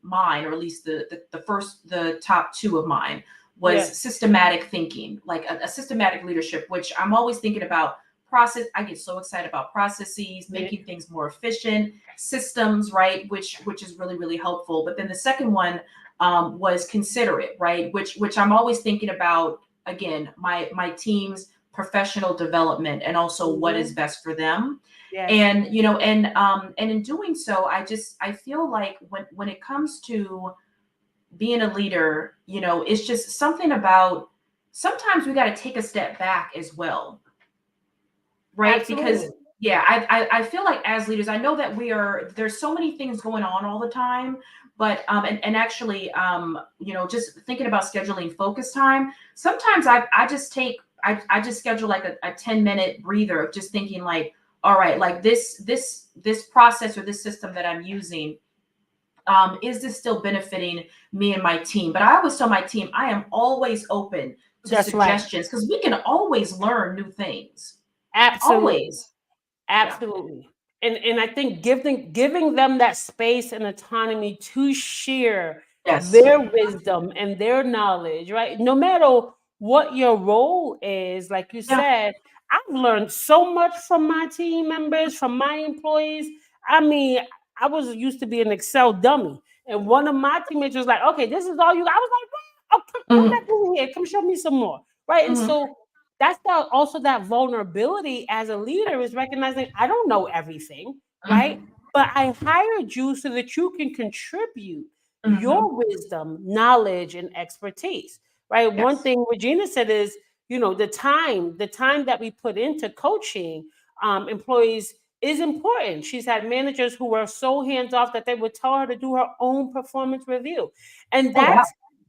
mine, or at least the top two of mine was yeah, systematic thinking, like a systematic leadership, which I'm always thinking about process. I get so excited about processes, yeah, making things more efficient, systems, right? Which is really really helpful. But then the second one was considerate, right? Which I'm always thinking about again, my team's professional development and also what is mhm, best for them. yes, And in doing so, I feel like when it comes to being a leader, it's just something about sometimes we got to take a step back as well, right? Because absolutely. yeah, I feel like as leaders, I know that there's so many things going on all the time, but and actually just thinking about scheduling focus time, sometimes I just I just schedule like a 10-minute breather of just thinking like, all right, like this process or this system that I'm using, is this still benefiting me and my team? But I always tell my team I am always open to That's right. suggestions because we can always learn new things. Absolutely. Always. Yeah. Absolutely. And I think giving them that space and autonomy to share Yes. their wisdom and their knowledge, right? No matter what your role is, like you Yeah. said, I've learned so much from my team members, from my employees. I mean, I was used to be an Excel dummy. And one of my teammates was like, okay, this is all you. I was like, "What? Oh, come back Mhm. over here. Come show me some more. Right. And Mhm. so that's also that vulnerability as a leader is recognizing I don't know everything, right? Mhm. But I hired you so that you can contribute Mhm. your wisdom, knowledge, and expertise, right? One Yes. thing Regina said is, the time that we put into coaching employees is important. She's had managers who were so hands off that they would tell her to do her own performance review, and Oh wow.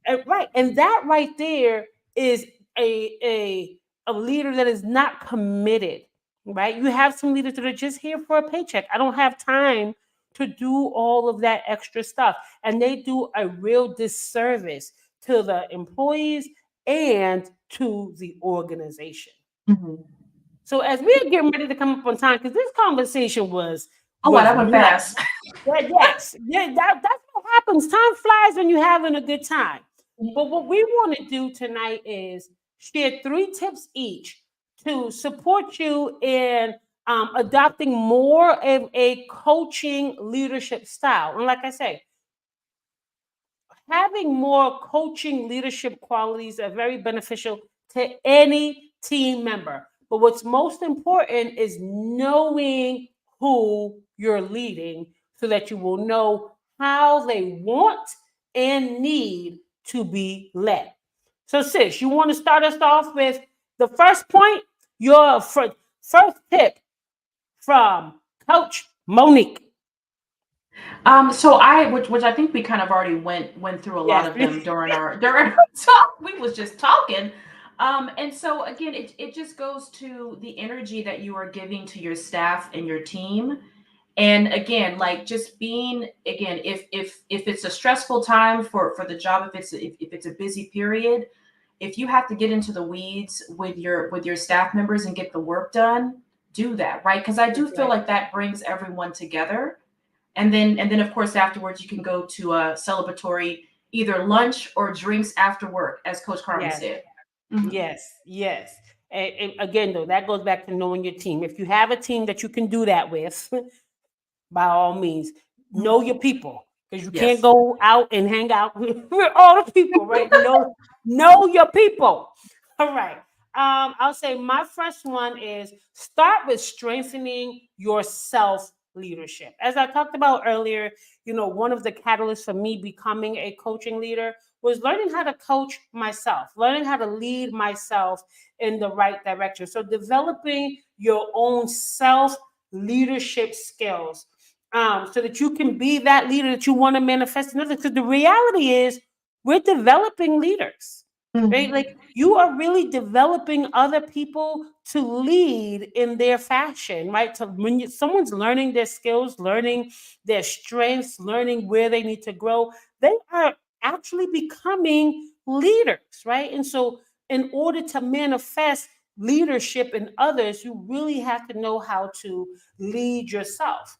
that's right. And that right there is a a leader that is not committed right? You have some leaders that are just here for a paycheck. I don't have time to do all of that extra stuff. And they do a real disservice to the employees and to the organization. Mhm. So as we're getting ready to come up on time, because this conversation was Oh, wow, was that went nice. fast. Yes, yeah, that's what happens. Time flies when you're having a good time. But what we want to do tonight is share 3 tips each to support you in adopting more of a coaching leadership style. And like I say, having more coaching leadership qualities are very beneficial to any team member. But what's most important is knowing who you're leading so that you will know how they want and need to be led. So, sis, you want to start us off with the first point, your first tip from Coach Monique. So which I think we kind of already went through a lot Yes. of them during our talk. We was just talking. And so again, it just goes to the energy that you are giving to your staff and your team. And again, like just being again, if it's a stressful time for the job, if it's a busy period, if you have to get into the weeds with your staff members and get the work done, do that, right? Because I do That's feel right. like that brings everyone together. And then of course afterwards you can go to a celebratory either lunch or drinks after work, as Coach Carmen Yes. said. Mhm. Yes, yes. And again, though, that goes back to knowing your team. If you have a team that you can do that with, by all means, know your people because you can't Yes. go out and hang out with all the people, right? Know your people. All right. I'll say my first one is start with strengthening your self leadership. As I talked about earlier, one of the catalysts for me becoming a coaching leader was learning how to coach myself, learning how to lead myself in the right direction. So developing your own self leadership skills so that you can be that leader that you want to manifest in others. Because the reality is, we're developing leaders, right? Mhm. Like you are really developing other people to lead in their fashion, right? So when someone's learning their skills, learning their strengths, learning where they need to grow, they are actually becoming leaders, right? And so, in order to manifest leadership in others, you really have to know how to lead yourself.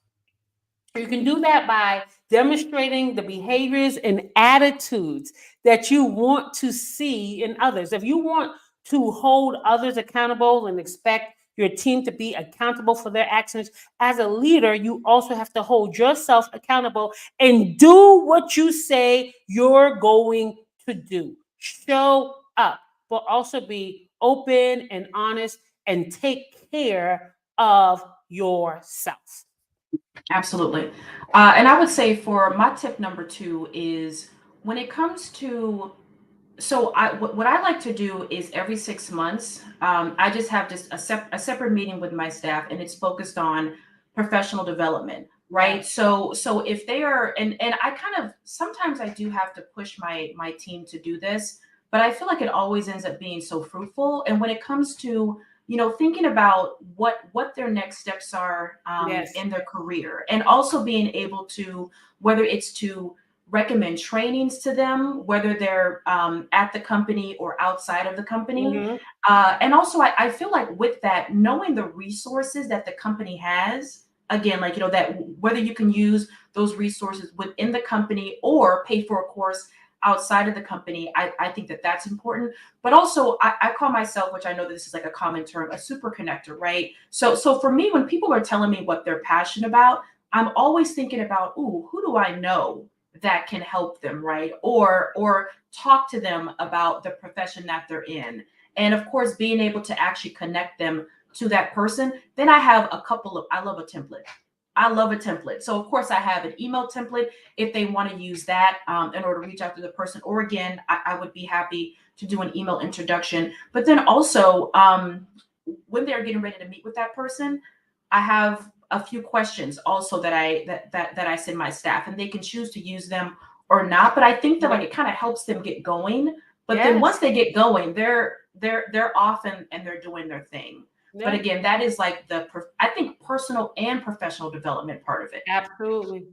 You can do that by demonstrating the behaviors and attitudes that you want to see in others. If you want to hold others accountable and expect your team to be accountable for their actions, as a leader, you also have to hold yourself accountable and do what you say you're going to do. Show up, but also be open and honest and take care of yourself. Absolutely. And I would say for my tip number two is when it comes to what I like to do is every 6 months, I just have just a separate meeting with my staff, and it's focused on professional development, right? Yes. So if they are, and I kind of sometimes I do have to push my team to do this, but I feel like it always ends up being so fruitful. And when it comes to thinking about what their next steps are Yes. in their career, and also being able to whether it's to recommend trainings to them, whether they're at the company or outside of the company. Hmm. And also, I feel like with that, knowing the resources that the company has, again, like, that whether you can use those resources within the company or pay for a course outside of the company, I think that that's important. But also, I call myself, which I know that this is like a common term, a super connector, right? So for me, when people are telling me what they're passionate about, I'm always thinking about, ooh, who do I know that can help them, right? Or talk to them about the profession that they're in. And of course, being able to actually connect them to that person. Then I have a couple of I love a template. I love a template. So of course I have an email template if they want to use that in order to reach out to the person. Or again, I would be happy to do an email introduction. But then also when they're getting ready to meet with that person, I have a few questions also that I send my staff, and they can choose to use them or not. But I think that like Right. it kind of helps them get going. But then once Yes. they get going, they're off and they're doing their thing. But Yeah, again, that is like I think personal and professional development part of it. absolutely.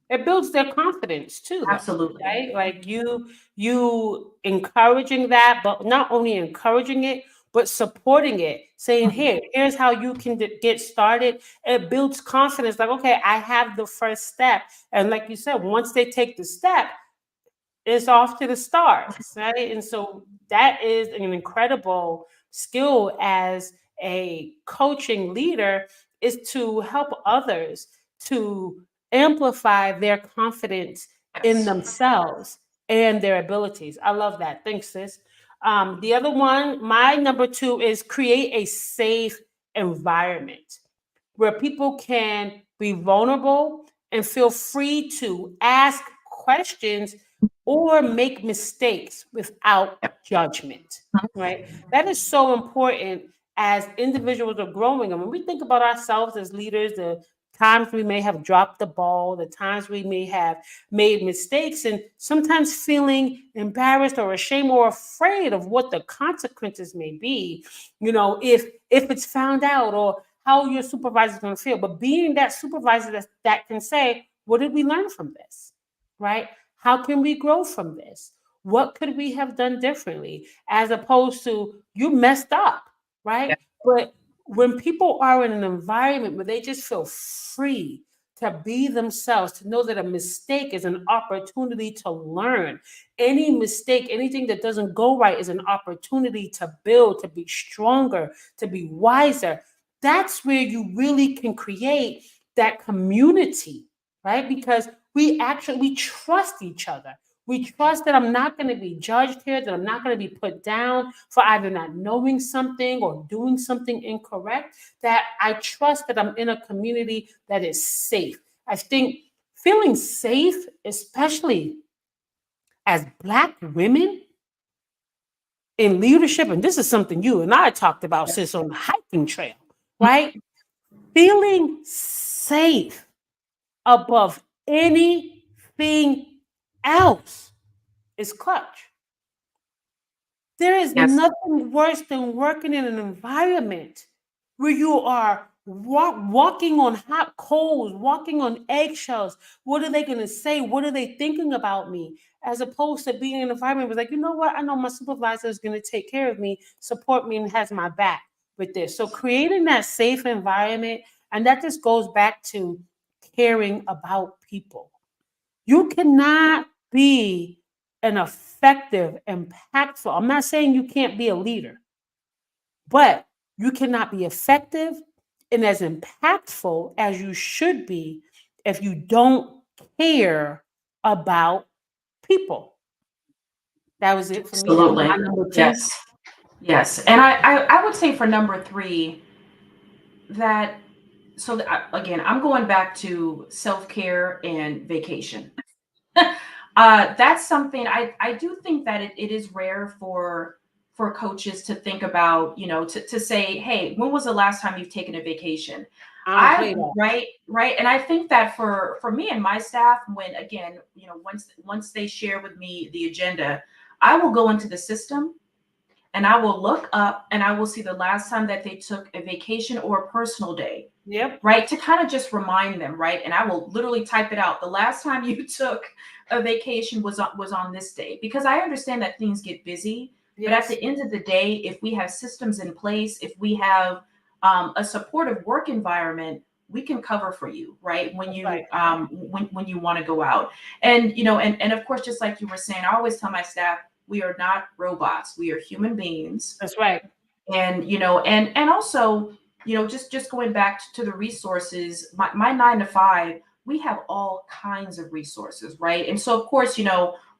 It builds their confidence too, though, Absolutely. right? Like you encouraging that, but not only encouraging it, but supporting it, saying, Mhm. here's how you can get started. It builds confidence. Like, okay, I have the first step. And like you said, once they take the step, it's off to the stars, right? And so that is an incredible skill as a coaching leader, is to help others to amplify their confidence in Yes. themselves and their abilities. I love that. Thanks, sis. The other one, my number two, is create a safe environment where people can be vulnerable and feel free to ask questions or make mistakes without judgment, right? That is so important as individuals are growing. And when we think about ourselves as leaders, the times we may have dropped the ball, the times we may have made mistakes, and sometimes feeling embarrassed or ashamed or afraid of what the consequences may be, if it's found out, or how your supervisor is going to feel. But being that supervisor that can say, what did we learn from this? Right? How can we grow from this? What could we have done differently? As opposed to, you messed up, right? Yeah. But when people are in an environment where they just feel free to be themselves, to know that a mistake is an opportunity to learn. Any mistake, anything that doesn't go right is an opportunity to build, to be stronger, to be wiser. That's where you really can create that community, right? Because we trust each other. We trust that I'm not going to be judged here, that I'm not going to be put down for either not knowing something or doing something incorrect, that I trust that I'm in a community that is safe. I think feeling safe, especially as Black women in leadership, and this is something you and I talked about, sis, on the hiking trail, right? Feeling safe above anything else is clutch. There is Yes. nothing worse than working in an environment where you are walking on hot coals, walking on eggshells. What are they going to say? What are they thinking about me? As opposed to being in an environment where, like, you know what? I know my supervisor is going to take care of me, support me, and has my back with this. So creating that safe environment, and that just goes back to caring about people. You cannot be an effective, impactful. I'm not saying you can't be a leader, but you cannot be effective and as impactful as you should be if you don't care about people. That was it for me. That was my Absolutely. number two. Yes. Yes. And I would say for number three, that again, I'm going back to self-care and vacation. That's something I do think that it is rare for coaches to think about, to say, hey, when was the last time you've taken a vacation? I don't play that. Right. And I think that for me and my staff, when again, once they share with me the agenda, I will go into the system and I will look up and I will see the last time that they took a vacation or a personal day, Yep. right? To kind of just remind them, right? And I will literally type it out. The last time you took a vacation was on this day, because I understand that things get busy, but at Yes. the end of the day, if we have systems in place, if we have a supportive work environment, we can cover for you, right? When That's you right. when you want to go out, and of course, just like you were saying, I always tell my staff, we are not robots. We are human beings, That's right. and also, just going back to the resources, my 9 to 5, we have all kinds of resources, right? And so of course,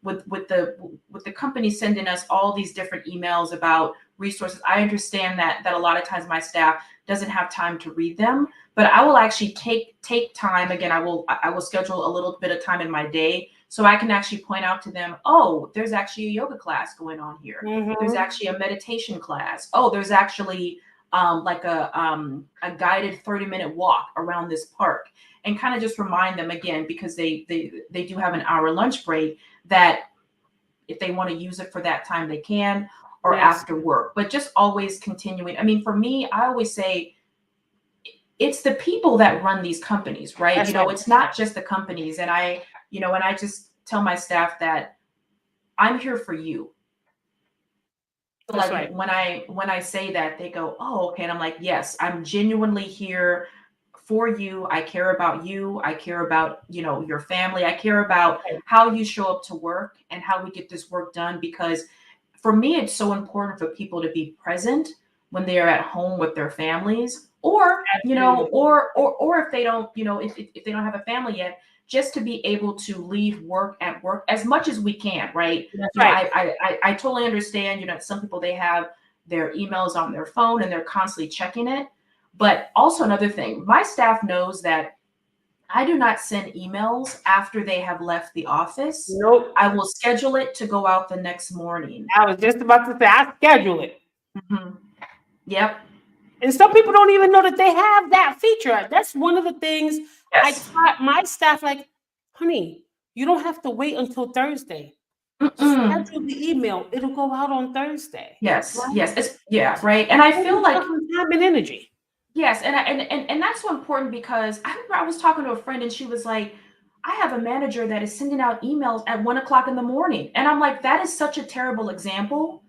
with the company sending us all these different emails about resources, I understand that a lot of times my staff doesn't have time to read them, but I will actually take time. Again, I will schedule a little bit of time in my day so I can actually point out to them, oh, there's actually a yoga class going on here. There's Mm-hmm. actually a meditation class. Oh, there's actually like a guided 30-minute walk around this park, and kind of just remind them again, because they do have an hour lunch break, that if they want to use it for that time, they can. or Yes, after work, but just always continuing. I mean, for me, I always say it's the people that run these companies, right? that's right. It's not just the companies. And and I just tell my staff that I'm here for you. So That's like right. when I say that, they go, "Oh, okay." And I'm like, "Yes, I'm genuinely here for you. I care about you. I care about, your family. I care about Right. how you show up to work and how we get this work done because for me it's so important for people to be present when they are at home with their families or, Absolutely. or if they don't, if they don't have a family yet, just to be able to leave work at work as much as we can, right? That's right. I totally understand, some people they have their emails on their phone and they're constantly checking it. But also another thing, my staff knows that I do not send emails after they have left the office. Nope. I will schedule it to go out the next morning. I was just about to say I schedule it. Mhm. Yep. And some people don't even know that they have that feature. That's one of the things I Yes. taught my staff, like, honey, you don't have to wait until Thursday. Mm-mm. Schedule the email. It'll go out on Thursday. Yes. Right? It's yeah, right. And I Save feel yourself like some time and energy. yes, and that's so important because I remember I was talking to a friend and she was like, I have a manager that is sending out emails at 1 o'clock in the morning. And I'm like, that is such a terrible example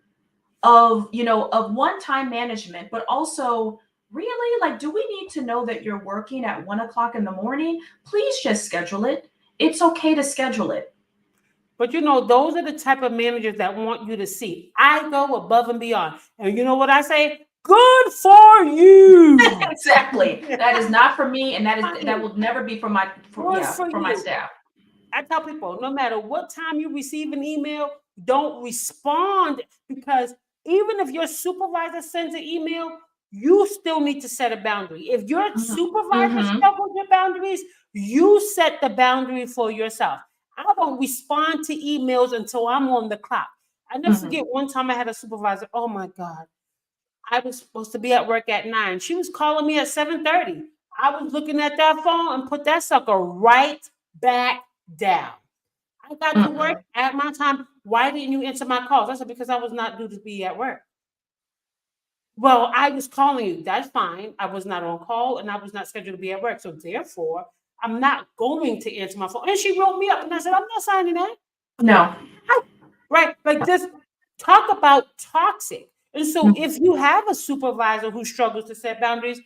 of, of one-time management, but also really like, do we need to know that you're working at 1 o'clock in the morning? Please just schedule it. It's okay to schedule it. But those are the type of managers that want you to see. I go above and beyond. And you know what I say? Good for you. Exactly. That is not for me, and that Honey, will never be for my good for for my you. staff. I tell people, no matter what time you receive an email, don't respond because even if your supervisor sends an email, you still need to set a boundary. If your Hmm. supervisor Hmm. struggles with boundaries, you set the boundary for yourself. I don't respond to emails until I'm on the clock. I never Hmm. forget one time I had a supervisor. Oh my God. I was supposed to be at work at 9. She was calling me at 7:30. I was looking at that phone and put that sucker right back down. I got to work Mm-mm. at my time. Why didn't you answer my calls? I said, because I was not due to be at work. Well, I was calling you. That's fine. I was not on call and I was not scheduled to be at work. So therefore, I'm not going to answer my phone. And she wrote me up and I said, I'm not signing that. No. Right? Like just talk about toxic. And so Mhm. if you have a supervisor who struggles to set boundaries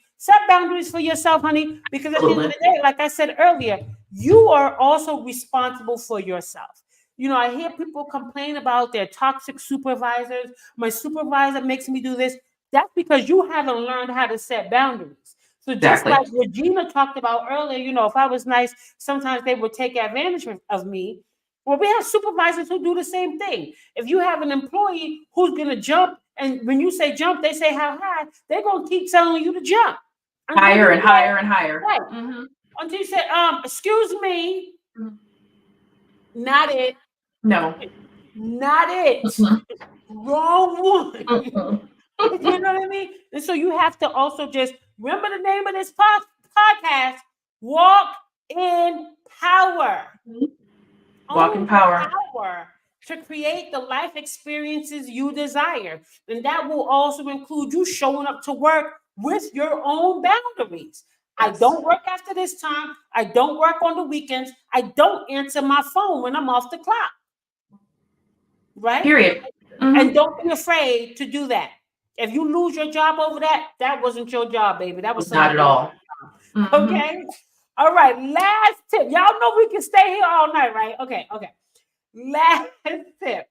for yourself, honey, because at the end of Absolutely. the day, like I said earlier, you are also responsible for yourself. I hear people complain about their toxic supervisors. My supervisor makes me do this. That's because you haven't learned how to set boundaries. So just Exactly. like Regina talked about earlier, if I was nice, sometimes they would take advantage of me. Well, we have supervisors who do the same thing. If you have an employee who's going to jump, and when you say jump, they say how high, they're going to keep telling you to jump until Higher and you higher say, and higher. right, Hmm. until you say, excuse me, not it, No. not it, Mm-mm. wrong one. Mm-mm. You know what I mean? And so you have to also just remember the name of this podcast, Walk in Power. Walk in Own the power. power to create the life experiences you desire. And that will also include you showing up to work with your own boundaries. I Yes. don't work after this time. I don't work on the weekends. I don't answer my phone when I'm off the clock, right? Period. And Hmm. don't be afraid to do that. If you lose your job over that, that wasn't your job, baby. That was Not at somebody all. else's job. Hmm. Okay. All right. Last tip. Y'all know we can stay here all night, right? Okay. Okay. Last tip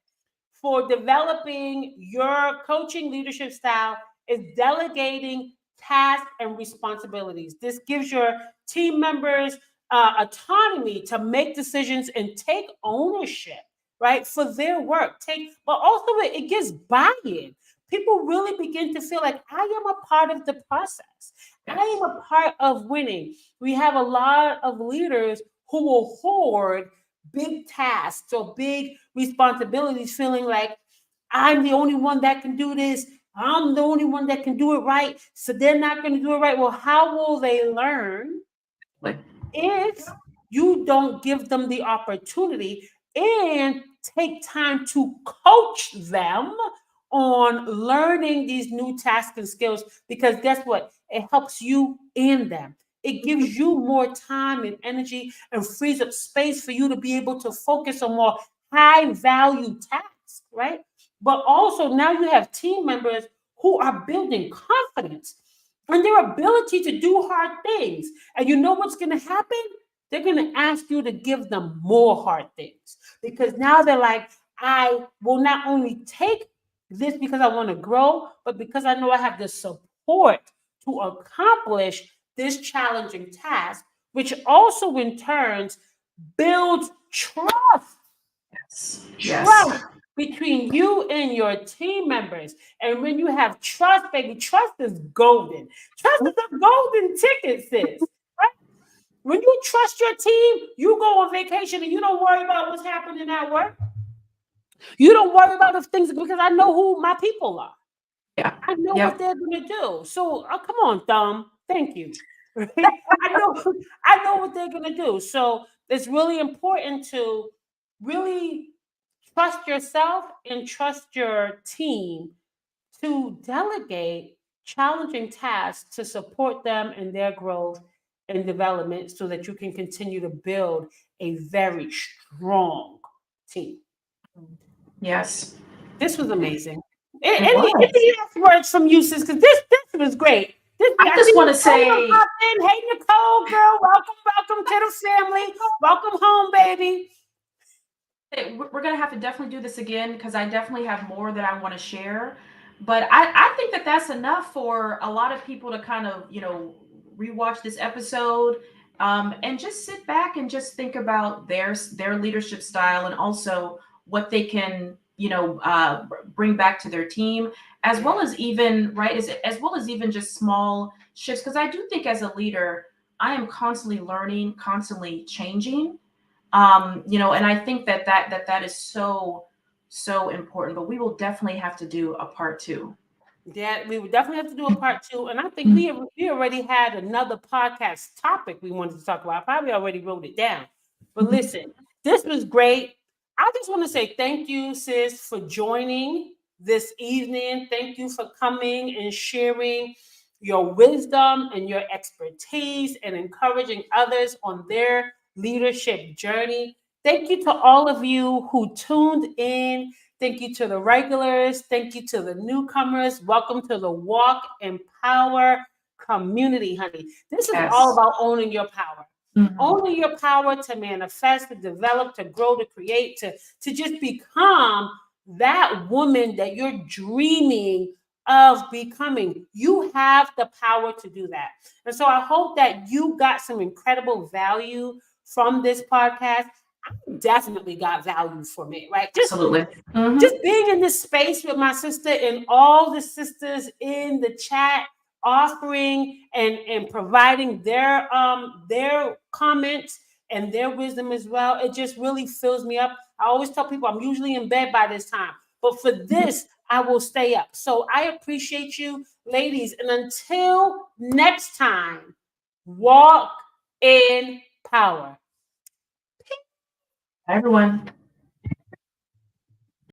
for developing your coaching leadership style is delegating tasks and responsibilities. This gives your team members autonomy to make decisions and take ownership, right, for their work. But also it gives buy-in. People really begin to feel like I am a part of the process. I Yes. am a part of winning. We have a lot of leaders who will hoard big tasks or big responsibilities, feeling like I'm the only one that can do this. I'm the only one that can do it right. So they're not going to do it right. Well, how will they learn Like, if you don't give them the opportunity and take time to coach them on learning these new tasks and skills, because guess what? It helps you in them. It gives you more time and energy and frees up space for you to be able to focus on more high value tasks, right? But also now you have team members who are building confidence and their ability to do hard things. And you know what's going to happen? They're going to ask you to give them more hard things because now they're like, I will not only take this because I want to grow, but because I know I have the support to accomplish this challenging task, which also in turns builds trust. Yes. Yes. Trust between you and your team members. And when you have trust, baby, trust is golden. Trust is a golden ticket, sis. Right? When you trust your team, you go on vacation and you don't worry about what's happening at work. You don't worry about the things because I know who my people are. Yeah. I know what Yep. they're gonna do. So come on, Thumb. Thank you. I know what they're gonna do. So it's really important to really trust yourself and trust your team to delegate challenging tasks to support them in their growth and development so that you can continue to build a very strong team. Yes. This was amazing. It was. Any last words from you, sis? Because this was great. I I just see want to Nicole say, pop in. Hey, Nicole, girl, welcome to the family. Welcome home, baby. we're going to have to definitely do this again because I definitely have more that I want to share. But I think that that's enough for a lot of people to kind of, rewatch this episode, and just sit back and just think about their leadership style and also what they can, bring back to their team, as well as even, right, as well as even just small shifts. Because I do think as a leader, I am constantly learning, constantly changing, and I think that is so important, but we will definitely have to do a part two. Yeah, we would definitely have to do a part two. And I think we already had another podcast topic we wanted to talk about. I probably already wrote it down. But listen, this was great. I just want to say thank you, sis, for joining this evening. Thank you for coming and sharing your wisdom and your expertise and encouraging others on their leadership journey. Thank you to all of you who tuned in. Thank you to the regulars. Thank you to the newcomers. Welcome to the Walk in Power community, honey. This is all Yes. about owning your power. Mhm. Owning your power to manifest, to develop, to grow, to create, to just become that woman that you're dreaming of becoming. You have the power to do that. And so I hope that you got some incredible value from this podcast. I definitely got value from it, right? Absolutely. Just Hmm. being in this space with my sister and all the sisters in the chat offering and providing their comments and their wisdom as well, it just really fills me up. I always tell people I'm usually in bed by this time, but for this I will stay up. So I appreciate you, ladies, and until next time, walk in power. Everyone.